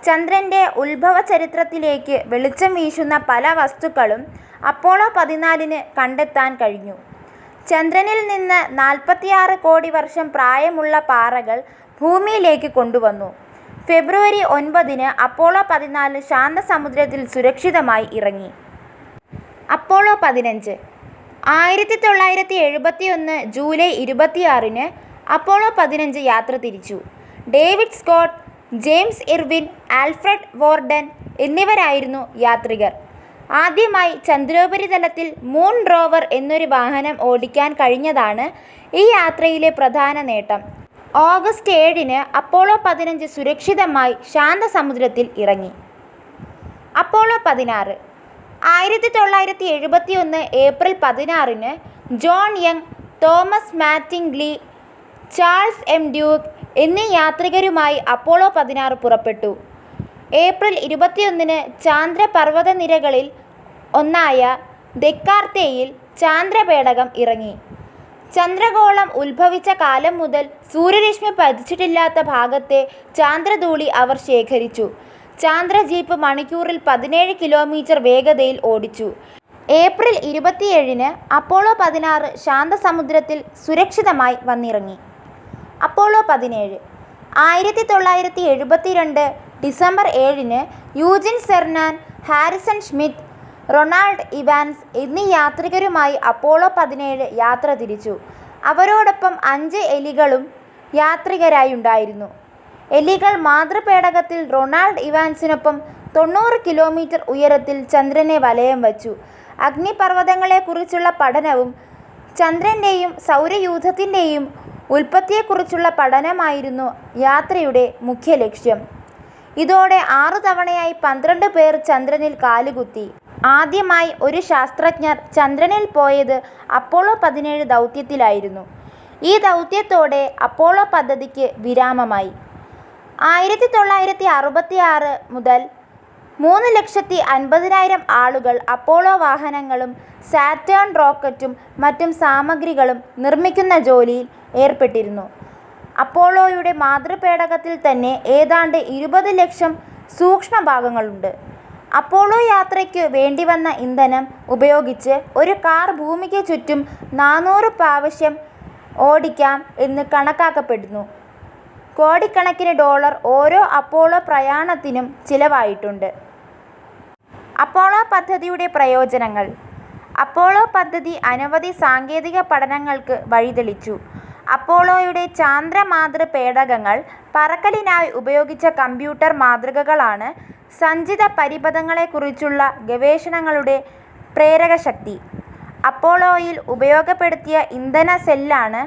ചന്ദ്രൻ്റെ ഉത്ഭവ ചരിത്രത്തിലേക്ക് വെളിച്ചം വീശുന്ന പല വസ്തുക്കളും അപ്പോളോ 14 കണ്ടെത്താൻ കഴിഞ്ഞു. ചന്ദ്രനിൽ നിന്ന് 46 കോടി വർഷം പ്രായമുള്ള പാറകൾ ഭൂമിയിലേക്ക് കൊണ്ടുവന്നു. ഫെബ്രുവരി 9 അപ്പോളോ 14 ശാന്തസമുദ്രത്തിൽ സുരക്ഷിതമായി ഇറങ്ങി. അപ്പോളോ 15 1971 ജൂലൈ 26 അപ്പോളോ 15 യാത്ര തിരിച്ചു. David Scott, James Irwin, Alfred Worden എന്നിവരായിരുന്നു യാത്രികർ. ആദ്യമായി ചന്ദ്രോപരിതലത്തിൽ മൂൺ റോവർ എന്നൊരു വാഹനം ഓടിക്കാൻ കഴിഞ്ഞതാണ് ഈ യാത്രയിലെ പ്രധാന നേട്ടം. ഓഗസ്റ്റ് 7 അപ്പോളോ 15 സുരക്ഷിതമായി ശാന്തസമുദ്രത്തിൽ ഇറങ്ങി. അപ്പോളോ 16 1971 ഏപ്രിൽ 16 John Young, Thomas Mattingly, Charles M. Duke എന്നീ യാത്രികരുമായി അപ്പോളോ 16 പുറപ്പെട്ടു. ഏപ്രിൽ 21 ചാന്ദ്രപർവ്വതനിരകളിൽ ഒന്നായ ദെക്കാർത്തേയിൽ ചാന്ദ്രപേടകം ഇറങ്ങി. ചന്ദ്രഗോളം ഉത്ഭവിച്ച കാലം മുതൽ സൂര്യരശ്മി പതിച്ചിട്ടില്ലാത്ത ഭാഗത്തെ ചാന്ദ്രധൂളി അവർ ശേഖരിച്ചു. ചാന്ദ്രജീപ്പ് മണിക്കൂറിൽ 17 കിലോമീറ്റർ വേഗതയിൽ ഓടിച്ചു. ഏപ്രിൽ 27 അപ്പോളോ 16 ശാന്തസമുദ്രത്തിൽ സുരക്ഷിതമായി വന്നിറങ്ങി. അപ്പോളോ 17 1972 ഡിസംബർ 7-ന് Eugene Cernan, Harrison Schmitt, Ronald Evans എന്നീ യാത്രികരുമായി അപ്പോളോ 17 യാത്ര തിരിച്ചു. അവരോടൊപ്പം 5 എലികളും യാത്രികരായുണ്ടായിരുന്നു. എലികൾ മാതൃപേടകത്തിൽ റൊണാൾഡ് ഇവാൻസിനൊപ്പം 90 കിലോമീറ്റർ ഉയരത്തിൽ ചന്ദ്രനെ വലയം വച്ചു. അഗ്നിപർവ്വതങ്ങളെക്കുറിച്ചുള്ള പഠനവും ചന്ദ്രൻ്റെയും സൗരയൂഥത്തിൻ്റെയും ഉൽപ്പത്തിയെക്കുറിച്ചുള്ള പഠനമായിരുന്നു യാത്രയുടെ മുഖ്യ ലക്ഷ്യം. ഇതോടെ 6 തവണയായി 12 പേർ ചന്ദ്രനിൽ കാലുകുത്തി. ആദ്യമായി ഒരു ശാസ്ത്രജ്ഞർ ചന്ദ്രനിൽ പോയത് അപ്പോളോ 17 ദൗത്യത്തിലായിരുന്നു. ഈ ദൗത്യത്തോടെ അപ്പോളോ പദ്ധതിക്ക് വിരാമമായി. 1966 മുതൽ 3,50,000 ആളുകൾ അപ്പോളോ വാഹനങ്ങളും സാറ്റേൺ റോക്കറ്റും മറ്റും സാമഗ്രികളും നിർമ്മിക്കുന്ന ജോലിയിൽ ഏർപ്പെട്ടിരുന്നു. അപ്പോളോയുടെ മാതൃപേടകത്തിൽ തന്നെ ഏതാണ്ട് 20 ലക്ഷം സൂക്ഷ്മഭാഗങ്ങളുണ്ട്. അപ്പോളോ യാത്രയ്ക്കു വേണ്ടിവന്ന ഇന്ധനം ഉപയോഗിച്ച് ഒരു കാർ ഭൂമിക്ക് ചുറ്റും 400 പ്രാവശ്യം ഓടിക്കാം എന്ന് കണക്കാക്കപ്പെടുന്നു. കോടിക്കണക്കിന് ഡോളർ ഓരോ അപ്പോളോ പ്രയാണത്തിനും ചിലവായിട്ടുണ്ട്. അപ്പോളോ പദ്ധതിയുടെ പ്രയോജനങ്ങൾ. അപ്പോളോ പദ്ധതി അനവധി സാങ്കേതിക പഠനങ്ങൾക്ക് വഴിതെളിച്ചു. അപ്പോളോയുടെ ചാന്ദ്ര മാതൃപേടകങ്ങൾ പറക്കലിനായി ഉപയോഗിച്ച കമ്പ്യൂട്ടർ മാതൃകകളാണ് സഞ്ചിത പരിപഥങ്ങളെക്കുറിച്ചുള്ള ഗവേഷണങ്ങളുടെ പ്രേരകശക്തി. അപ്പോളോയിൽ ഉപയോഗപ്പെടുത്തിയ ഇന്ധന സെല്ലാണ്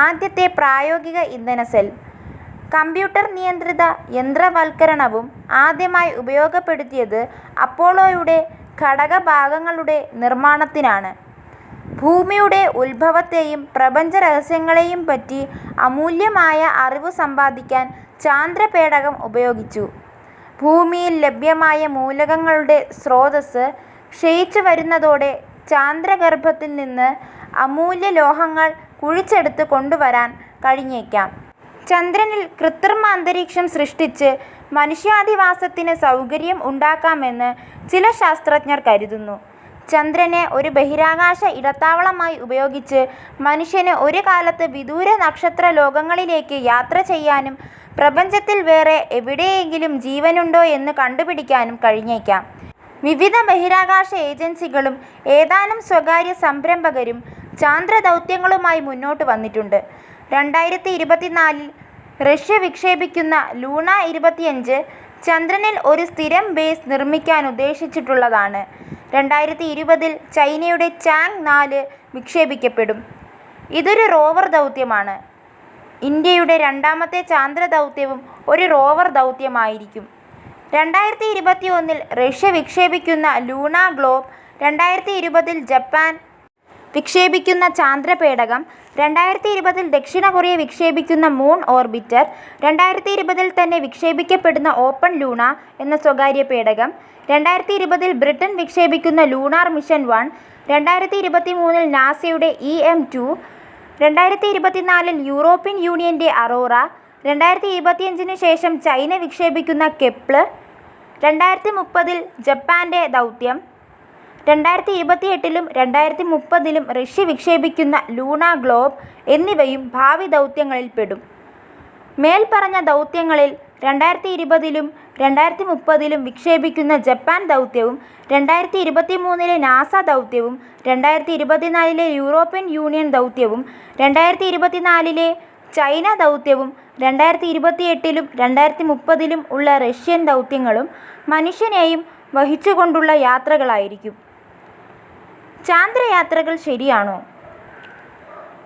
ആദ്യത്തെ പ്രായോഗിക ഇന്ധന സെൽ. കമ്പ്യൂട്ടർ നിയന്ത്രിത യന്ത്രവൽക്കരണവും ആദ്യമായി ഉപയോഗപ്പെടുത്തിയത് അപ്പോളോയുടെ ഘടകഭാഗങ്ങളുടെ നിർമ്മാണത്തിനാണ്. ഭൂമിയുടെ ഉത്ഭവത്തെയും പ്രപഞ്ച രഹസ്യങ്ങളെയും പറ്റി അമൂല്യമായ അറിവ് സമ്പാദിക്കാൻ ചാന്ദ്രപേടകം ഉപയോഗിച്ചു. ഭൂമിയിൽ ലഭ്യമായ മൂലകങ്ങളുടെ സ്രോതസ്സ് ക്ഷയിച്ചു വരുന്നതോടെ ചാന്ദ്രഗർഭത്തിൽ നിന്ന് അമൂല്യ ലോഹങ്ങൾ കുഴിച്ചെടുത്ത് കൊണ്ടുവരാൻ കഴിഞ്ഞേക്കാം. ചന്ദ്രനിൽ കൃത്രിമ അന്തരീക്ഷം സൃഷ്ടിച്ച് മനുഷ്യാധിവാസത്തിന് സൗകര്യം ഉണ്ടാക്കാമെന്ന് ചില ശാസ്ത്രജ്ഞർ കരുതുന്നു. ചന്ദ്രനെ ഒരു ബഹിരാകാശ ഇടത്താവളമായി ഉപയോഗിച്ച് മനുഷ്യന് ഒരു കാലത്ത് വിദൂര നക്ഷത്ര ലോകങ്ങളിലേക്ക് യാത്ര ചെയ്യാനും പ്രപഞ്ചത്തിൽ വേറെ എവിടെയെങ്കിലും ജീവനുണ്ടോ എന്ന് കണ്ടുപിടിക്കാനും കഴിഞ്ഞേക്കാം. വിവിധ ബഹിരാകാശ ഏജൻസികളും ഏതാനും സ്വകാര്യ സംരംഭകരും ചാന്ദ്രദൗത്യങ്ങളുമായി മുന്നോട്ട് വന്നിട്ടുണ്ട്. 2024-ൽ റഷ്യ വിക്ഷേപിക്കുന്ന ലൂണ 25 ചന്ദ്രനിൽ ഒരു സ്ഥിരം ബേസ് നിർമ്മിക്കാനുദ്ദേശിച്ചിട്ടുള്ളതാണ്. 2020-ൽ ചൈനയുടെ ചാങ് 4 വിക്ഷേപിക്കപ്പെടും. ഇതൊരു റോവർ ദൗത്യമാണ്. ഇന്ത്യയുടെ രണ്ടാമത്തെ ചാന്ദ്രദൗത്യവും ഒരു റോവർ ദൗത്യമായിരിക്കും. 2021-ൽ റഷ്യ വിക്ഷേപിക്കുന്ന ലൂണ ഗ്ലോബ്, 2020-ൽ ജപ്പാൻ വിക്ഷേപിക്കുന്ന ചാന്ദ്രപേടകം, 2020-ൽ ദക്ഷിണ കൊറിയ വിക്ഷേപിക്കുന്ന മൂൺ ഓർബിറ്റർ, 2020-ൽ തന്നെ വിക്ഷേപിക്കപ്പെടുന്ന ഓപ്പൺ ലൂണ എന്ന സ്വകാര്യ പേടകം, 2020-ൽ ബ്രിട്ടൻ വിക്ഷേപിക്കുന്ന ലൂണാർ മിഷൻ 1, 2023-ൽ നാസയുടെ EM-2, 2024-ൽ യൂറോപ്യൻ യൂണിയൻ്റെ അറോറ, 2025-ന് ശേഷം ചൈന വിക്ഷേപിക്കുന്ന കെപ്ലർ, 2030-ൽ ജപ്പാൻ്റെ ദൗത്യം, 2028-ലും 2030-ലും റഷ്യ വിക്ഷേപിക്കുന്ന ലൂണ ഗ്ലോബ് എന്നിവയും ഭാവി ദൗത്യങ്ങളിൽ പെടും. മേൽപ്പറഞ്ഞ ദൗത്യങ്ങളിൽ 2020-ലും 2030-ലും വിക്ഷേപിക്കുന്ന ജപ്പാൻ ദൗത്യവും 2023-ലെ നാസ ദൗത്യവും 2024-ലെ യൂറോപ്യൻ യൂണിയൻ ദൗത്യവും 2024-ലെ ചൈന ദൗത്യവും 2028-ലും 2030-ലും ഉള്ള റഷ്യൻ ദൗത്യങ്ങളും മനുഷ്യനെയും വഹിച്ചുകൊണ്ടുള്ള യാത്രകളായിരിക്കും. ചാന്ദ്രയാത്രകൾ ശരിയാണോ?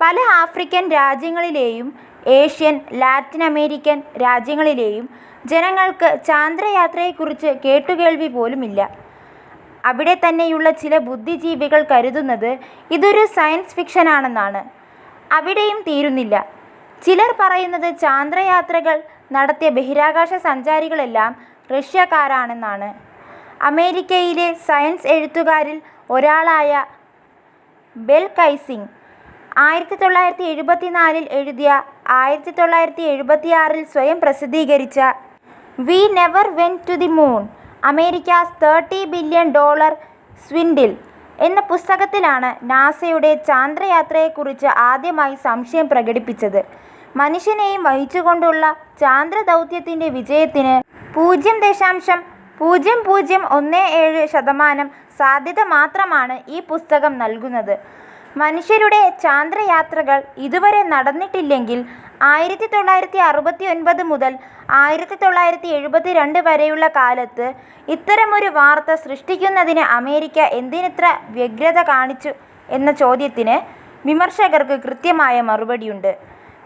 പല ആഫ്രിക്കൻ രാജ്യങ്ങളിലെയും ഏഷ്യൻ, ലാറ്റിൻ അമേരിക്കൻ രാജ്യങ്ങളിലെയും ജനങ്ങൾക്ക് ചാന്ദ്രയാത്രയെക്കുറിച്ച് കേട്ടുകേൾവി പോലുമില്ല. അവിടെ തന്നെയുള്ള ചില ബുദ്ധിജീവികൾ കരുതുന്നത് ഇതൊരു സയൻസ് ഫിക്ഷനാണെന്നാണ്. അവിടെയും തീരുന്നില്ല. ചിലർ പറയുന്നത് ചാന്ദ്രയാത്രകൾ നടത്തിയ ബഹിരാകാശ സഞ്ചാരികളെല്ലാം റഷ്യക്കാരാണെന്നാണ്. അമേരിക്കയിലെ സയൻസ് എഴുത്തുകാരിൽ ഒരാളായ ബെൽ കൈസിംഗ് 1974-ൽ എഴുതിയ 1976-ൽ സ്വയം പ്രസിദ്ധീകരിച്ച we never went to the moon, America's $30 billion swindle എന്ന പുസ്തകത്തിലാണ് നാസയുടെ ചാന്ദ്രയാത്രയെക്കുറിച്ച് ആദ്യമായി സംശയം പ്രകടിപ്പിച്ചത്. മനുഷ്യനെയും വഹിച്ചുകൊണ്ടുള്ള ചാന്ദ്രദൗത്യത്തിൻ്റെ വിജയത്തിന് 0.0017% സാധ്യത മാത്രമാണ് ഈ പുസ്തകം നൽകുന്നത്. മനുഷ്യരുടെ ചാന്ദ്രയാത്രകൾ ഇതുവരെ നടന്നിട്ടില്ലെങ്കിൽ 1969 മുതൽ 1972 വരെയുള്ള കാലത്ത് ഇത്തരമൊരു വാർത്ത സൃഷ്ടിക്കുന്നതിന് അമേരിക്ക എന്തിനിത്ര വ്യഗ്രത കാണിച്ചു എന്ന ചോദ്യത്തിന് വിമർശകർക്ക് കൃത്യമായ മറുപടിയുണ്ട്.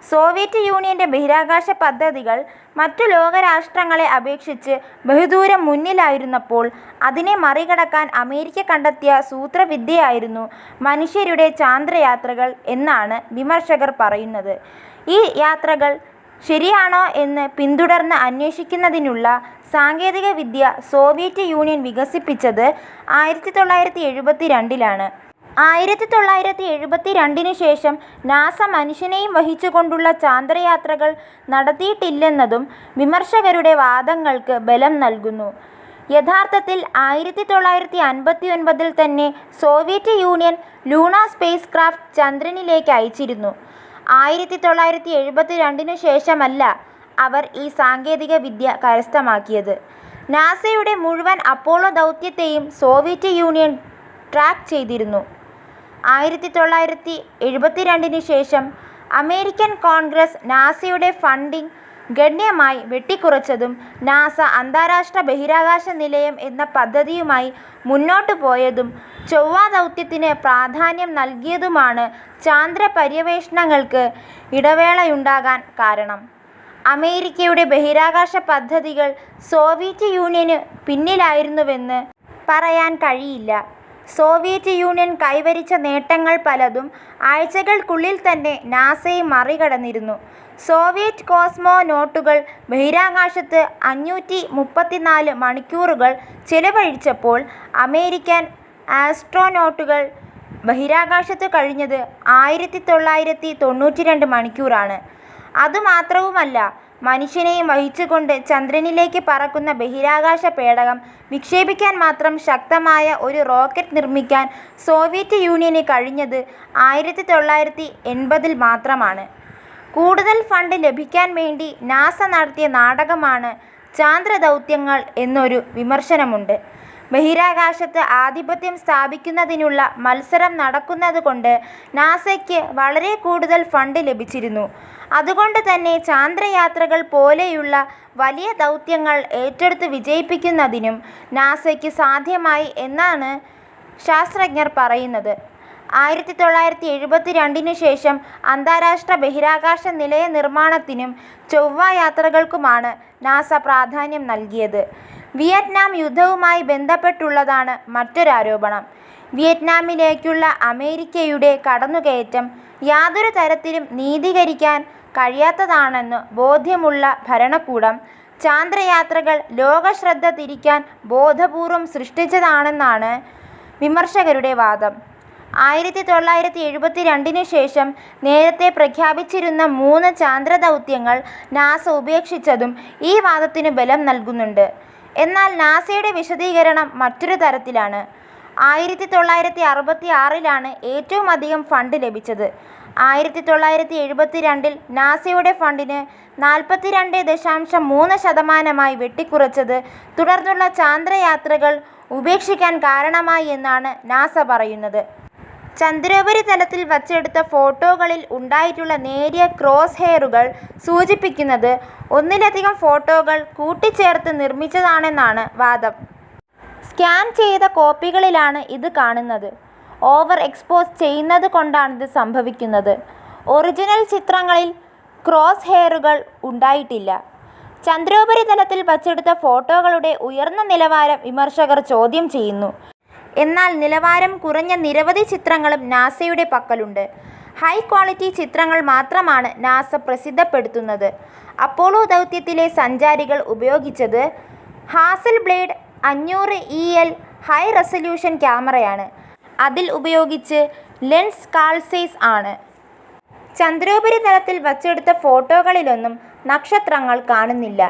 സോവിയറ്റ് യൂണിയന്റെ ബഹിരാകാശ പദ്ധതികൾ മറ്റു ലോകരാഷ്ട്രങ്ങളെ അപേക്ഷിച്ച് ബഹുദൂരം മുന്നിലായിരുന്നപ്പോൾ അതിനെ മറികടക്കാൻ അമേരിക്ക കണ്ടെത്തിയ സൂത്രവിദ്യയായിരുന്നു മനുഷ്യരുടെ ചാന്ദ്രയാത്രകൾ എന്നാണ് വിമർശകർ പറയുന്നത്. ഈ യാത്രകൾ ശരിയാണോ എന്ന് പിന്തുടർന്ന് അന്വേഷിക്കുന്നതിനുള്ള സാങ്കേതികവിദ്യ സോവിയറ്റ് യൂണിയൻ വികസിപ്പിച്ചത് 1972-ലാണ്. 1972 ശേഷം നാസ മനുഷ്യനെയും വഹിച്ചുകൊണ്ടുള്ള ചാന്ദ്രയാത്രകൾ നടത്തിയിട്ടില്ലെന്നതും വിമർശകരുടെ വാദങ്ങൾക്ക് ബലം നൽകുന്നു. യഥാർത്ഥത്തിൽ 1959 തന്നെ Soviet Union Luna spacecraft ചന്ദ്രനിലേക്ക് അയച്ചിരുന്നു. 1972 ശേഷമല്ല അവർ ഈ സാങ്കേതിക വിദ്യ കരസ്ഥമാക്കിയത്. നാസയുടെ മുഴുവൻ അപ്പോളോ ദൗത്യത്തെയും സോവിയറ്റ് യൂണിയൻ ട്രാക്ക് ചെയ്തിരുന്നു. 1972 ശേഷം അമേരിക്കൻ കോൺഗ്രസ് നാസയുടെ ഫണ്ടിംഗ് ഗണ്യമായി വെട്ടിക്കുറച്ചതും നാസ അന്താരാഷ്ട്ര ബഹിരാകാശ നിലയം എന്ന പദ്ധതിയുമായി മുന്നോട്ടു പോയതും ചൊവ്വ ദൗത്യത്തിന് പ്രാധാന്യം നൽകിയതുമാണ് ചാന്ദ്ര പര്യവേഷണങ്ങൾക്ക് ഇടവേളയുണ്ടാകാൻ കാരണം. അമേരിക്കയുടെ ബഹിരാകാശ പദ്ധതികൾ സോവിയറ്റ് യൂണിയന് പിന്നിലായിരുന്നുവെന്ന് പറയാൻ കഴിയില്ല. സോവിയറ്റ് യൂണിയൻ കൈവരിച്ച നേട്ടങ്ങൾ പലതും ആഴ്ചകൾക്കുള്ളിൽ തന്നെ നാസയെ മറികടന്നിരുന്നു. സോവിയറ്റ് കോസ്മോനോട്ടുകൾ ബഹിരാകാശത്ത് 534 മണിക്കൂറുകൾ ചെലവഴിച്ചപ്പോൾ അമേരിക്കൻ ആസ്ട്രോനോട്ടുകൾ ബഹിരാകാശത്ത് കഴിഞ്ഞത് 1992 മണിക്കൂറാണ്. അതുമാത്രവുമല്ല, മനുഷ്യനെയും വഹിച്ചുകൊണ്ട് ചന്ദ്രനിലേക്ക് പറക്കുന്ന ബഹിരാകാശ പേടകം വിക്ഷേപിക്കാൻ മാത്രം ശക്തമായ ഒരു റോക്കറ്റ് നിർമ്മിക്കാൻ സോവിയറ്റ് യൂണിയന് കഴിഞ്ഞത് 1980 മാത്രമാണ്. കൂടുതൽ ഫണ്ട് ലഭിക്കാൻ വേണ്ടി നാസ നടത്തിയ നാടകമാണ് ചാന്ദ്രദൗത്യങ്ങൾ എന്നൊരു വിമർശനമുണ്ട്. ബഹിരാകാശത്ത് ആധിപത്യം സ്ഥാപിക്കുന്നതിനുള്ള മത്സരം നടക്കുന്നതുകൊണ്ട് നാസയ്ക്ക് വളരെ കൂടുതൽ ഫണ്ട് ലഭിച്ചിരുന്നു. അതുകൊണ്ട് തന്നെ ചാന്ദ്രയാത്രകൾ പോലെയുള്ള വലിയ ദൗത്യങ്ങൾ ഏറ്റെടുത്ത് വിജയിപ്പിക്കുന്നതിനും നാസയ്ക്ക് സാധ്യമായി എന്നാണ് ശാസ്ത്രജ്ഞർ പറയുന്നത്. 1972 ശേഷം അന്താരാഷ്ട്ര ബഹിരാകാശ നിലയ നിർമ്മാണത്തിനും ചൊവ്വ യാത്രകൾക്കുമാണ് നാസ പ്രാധാന്യം നൽകിയത്. വിയറ്റ്നാം യുദ്ധവുമായി ബന്ധപ്പെട്ടുള്ളതാണ് മറ്റൊരാരോപണം. വിയറ്റ്നാമിലേക്കുള്ള അമേരിക്കയുടെ കടന്നുകയറ്റം യാതൊരു തരത്തിലും നീതീകരിക്കാൻ കഴിയാത്തതാണെന്ന് ബോധ്യമുള്ള ഭരണകൂടം ചാന്ദ്രയാത്രകൾ ലോകശ്രദ്ധ തിരിക്കാൻ ബോധപൂർവം സൃഷ്ടിച്ചതാണെന്നാണ് വിമർശകരുടെ വാദം. 1972 ശേഷം നേരത്തെ പ്രഖ്യാപിച്ചിരുന്ന 3 ചാന്ദ്രദൗത്യങ്ങൾ നാസ ഉപേക്ഷിച്ചതും ഈ വാദത്തിന് ബലം നൽകുന്നുണ്ട്. എന്നാൽ നാസയുടെ വിശദീകരണം മറ്റൊരു തരത്തിലാണ്. 1966 ഏറ്റവും അധികം ഫണ്ട് ലഭിച്ചത്. 1972 നാസയുടെ ഫണ്ടിന് 42.3% വെട്ടിക്കുറച്ചത് തുടർന്നുള്ള ചാന്ദ്രയാത്രകൾ ഉപേക്ഷിക്കാൻ കാരണമായി എന്നാണ് നാസ പറയുന്നത്. ചന്ദ്രോപരിതലത്തിൽ വച്ചെടുത്ത ഫോട്ടോകളിൽ ഉണ്ടായിട്ടുള്ള നേരിയ ക്രോസ് ഹെയറുകൾ സൂചിപ്പിക്കുന്നത് ഒന്നിലധികം ഫോട്ടോകൾ കൂട്ടിച്ചേർത്ത് നിർമ്മിച്ചതാണെന്നാണ് വാദം. സ്കാൻ ചെയ്ത കോപ്പികളിലാണ് ഇത് കാണുന്നത്. ഓവർ എക്സ്പോസ് ചെയ്യുന്നത് കൊണ്ടാണിത് സംഭവിക്കുന്നത്. ഒറിജിനൽ ചിത്രങ്ങളിൽ ക്രോസ് ഹെയറുകൾ ഉണ്ടായിട്ടില്ല. ചന്ദ്രോപരിതലത്തിൽ വച്ചെടുത്ത ഫോട്ടോകളുടെ ഉയർന്ന നിലവാരം വിമർശകർ ചോദ്യം ചെയ്യുന്നു. എന്നാൽ നിലവാരം കുറഞ്ഞ നിരവധി ചിത്രങ്ങളും നാസയുടെ പക്കലുണ്ട്. ഹൈ ക്വാളിറ്റി ചിത്രങ്ങൾ മാത്രമാണ് നാസ പ്രസിദ്ധപ്പെടുത്തുന്നത്. അപ്പോളോ ദൗത്യത്തിലെ സഞ്ചാരികൾ ഉപയോഗിച്ചത് ഹാസൽബ്ലേഡ് 500 EL ഹൈ റെസല്യൂഷൻ ക്യാമറയാണ്. അതിൽ ഉപയോഗിച്ച് ലെൻസ് കാൾസേസ് ആണ്. ചന്ദ്രോപരിതലത്തിൽ വച്ചെടുത്ത ഫോട്ടോകളിലൊന്നും നക്ഷത്രങ്ങൾ കാണുന്നില്ല.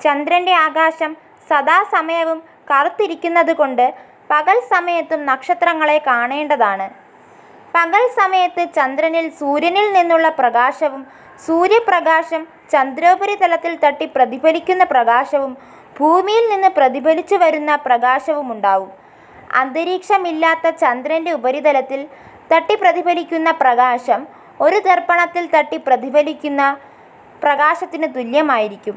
ചന്ദ്രൻ്റെ ആകാശം സദാസമയവും കറുത്തിരിക്കുന്നതുകൊണ്ട് പകൽ സമയത്തും നക്ഷത്രങ്ങളെ കാണേണ്ടതാണ്. പകൽ സമയത്ത് ചന്ദ്രനിൽ സൂര്യനിൽ നിന്നുള്ള പ്രകാശവും സൂര്യപ്രകാശം ചന്ദ്രോപരിതലത്തിൽ തട്ടി പ്രതിഫലിക്കുന്ന പ്രകാശവും ഭൂമിയിൽ നിന്ന് പ്രതിഫലിച്ചു വരുന്ന പ്രകാശവുമുണ്ടാവും. അന്തരീക്ഷമില്ലാത്ത ചന്ദ്രൻ്റെ ഉപരിതലത്തിൽ തട്ടി പ്രതിഫലിക്കുന്ന പ്രകാശം ഒരു ദർപ്പണത്തിൽ തട്ടി പ്രതിഫലിക്കുന്ന പ്രകാശത്തിന് തുല്യമായിരിക്കും.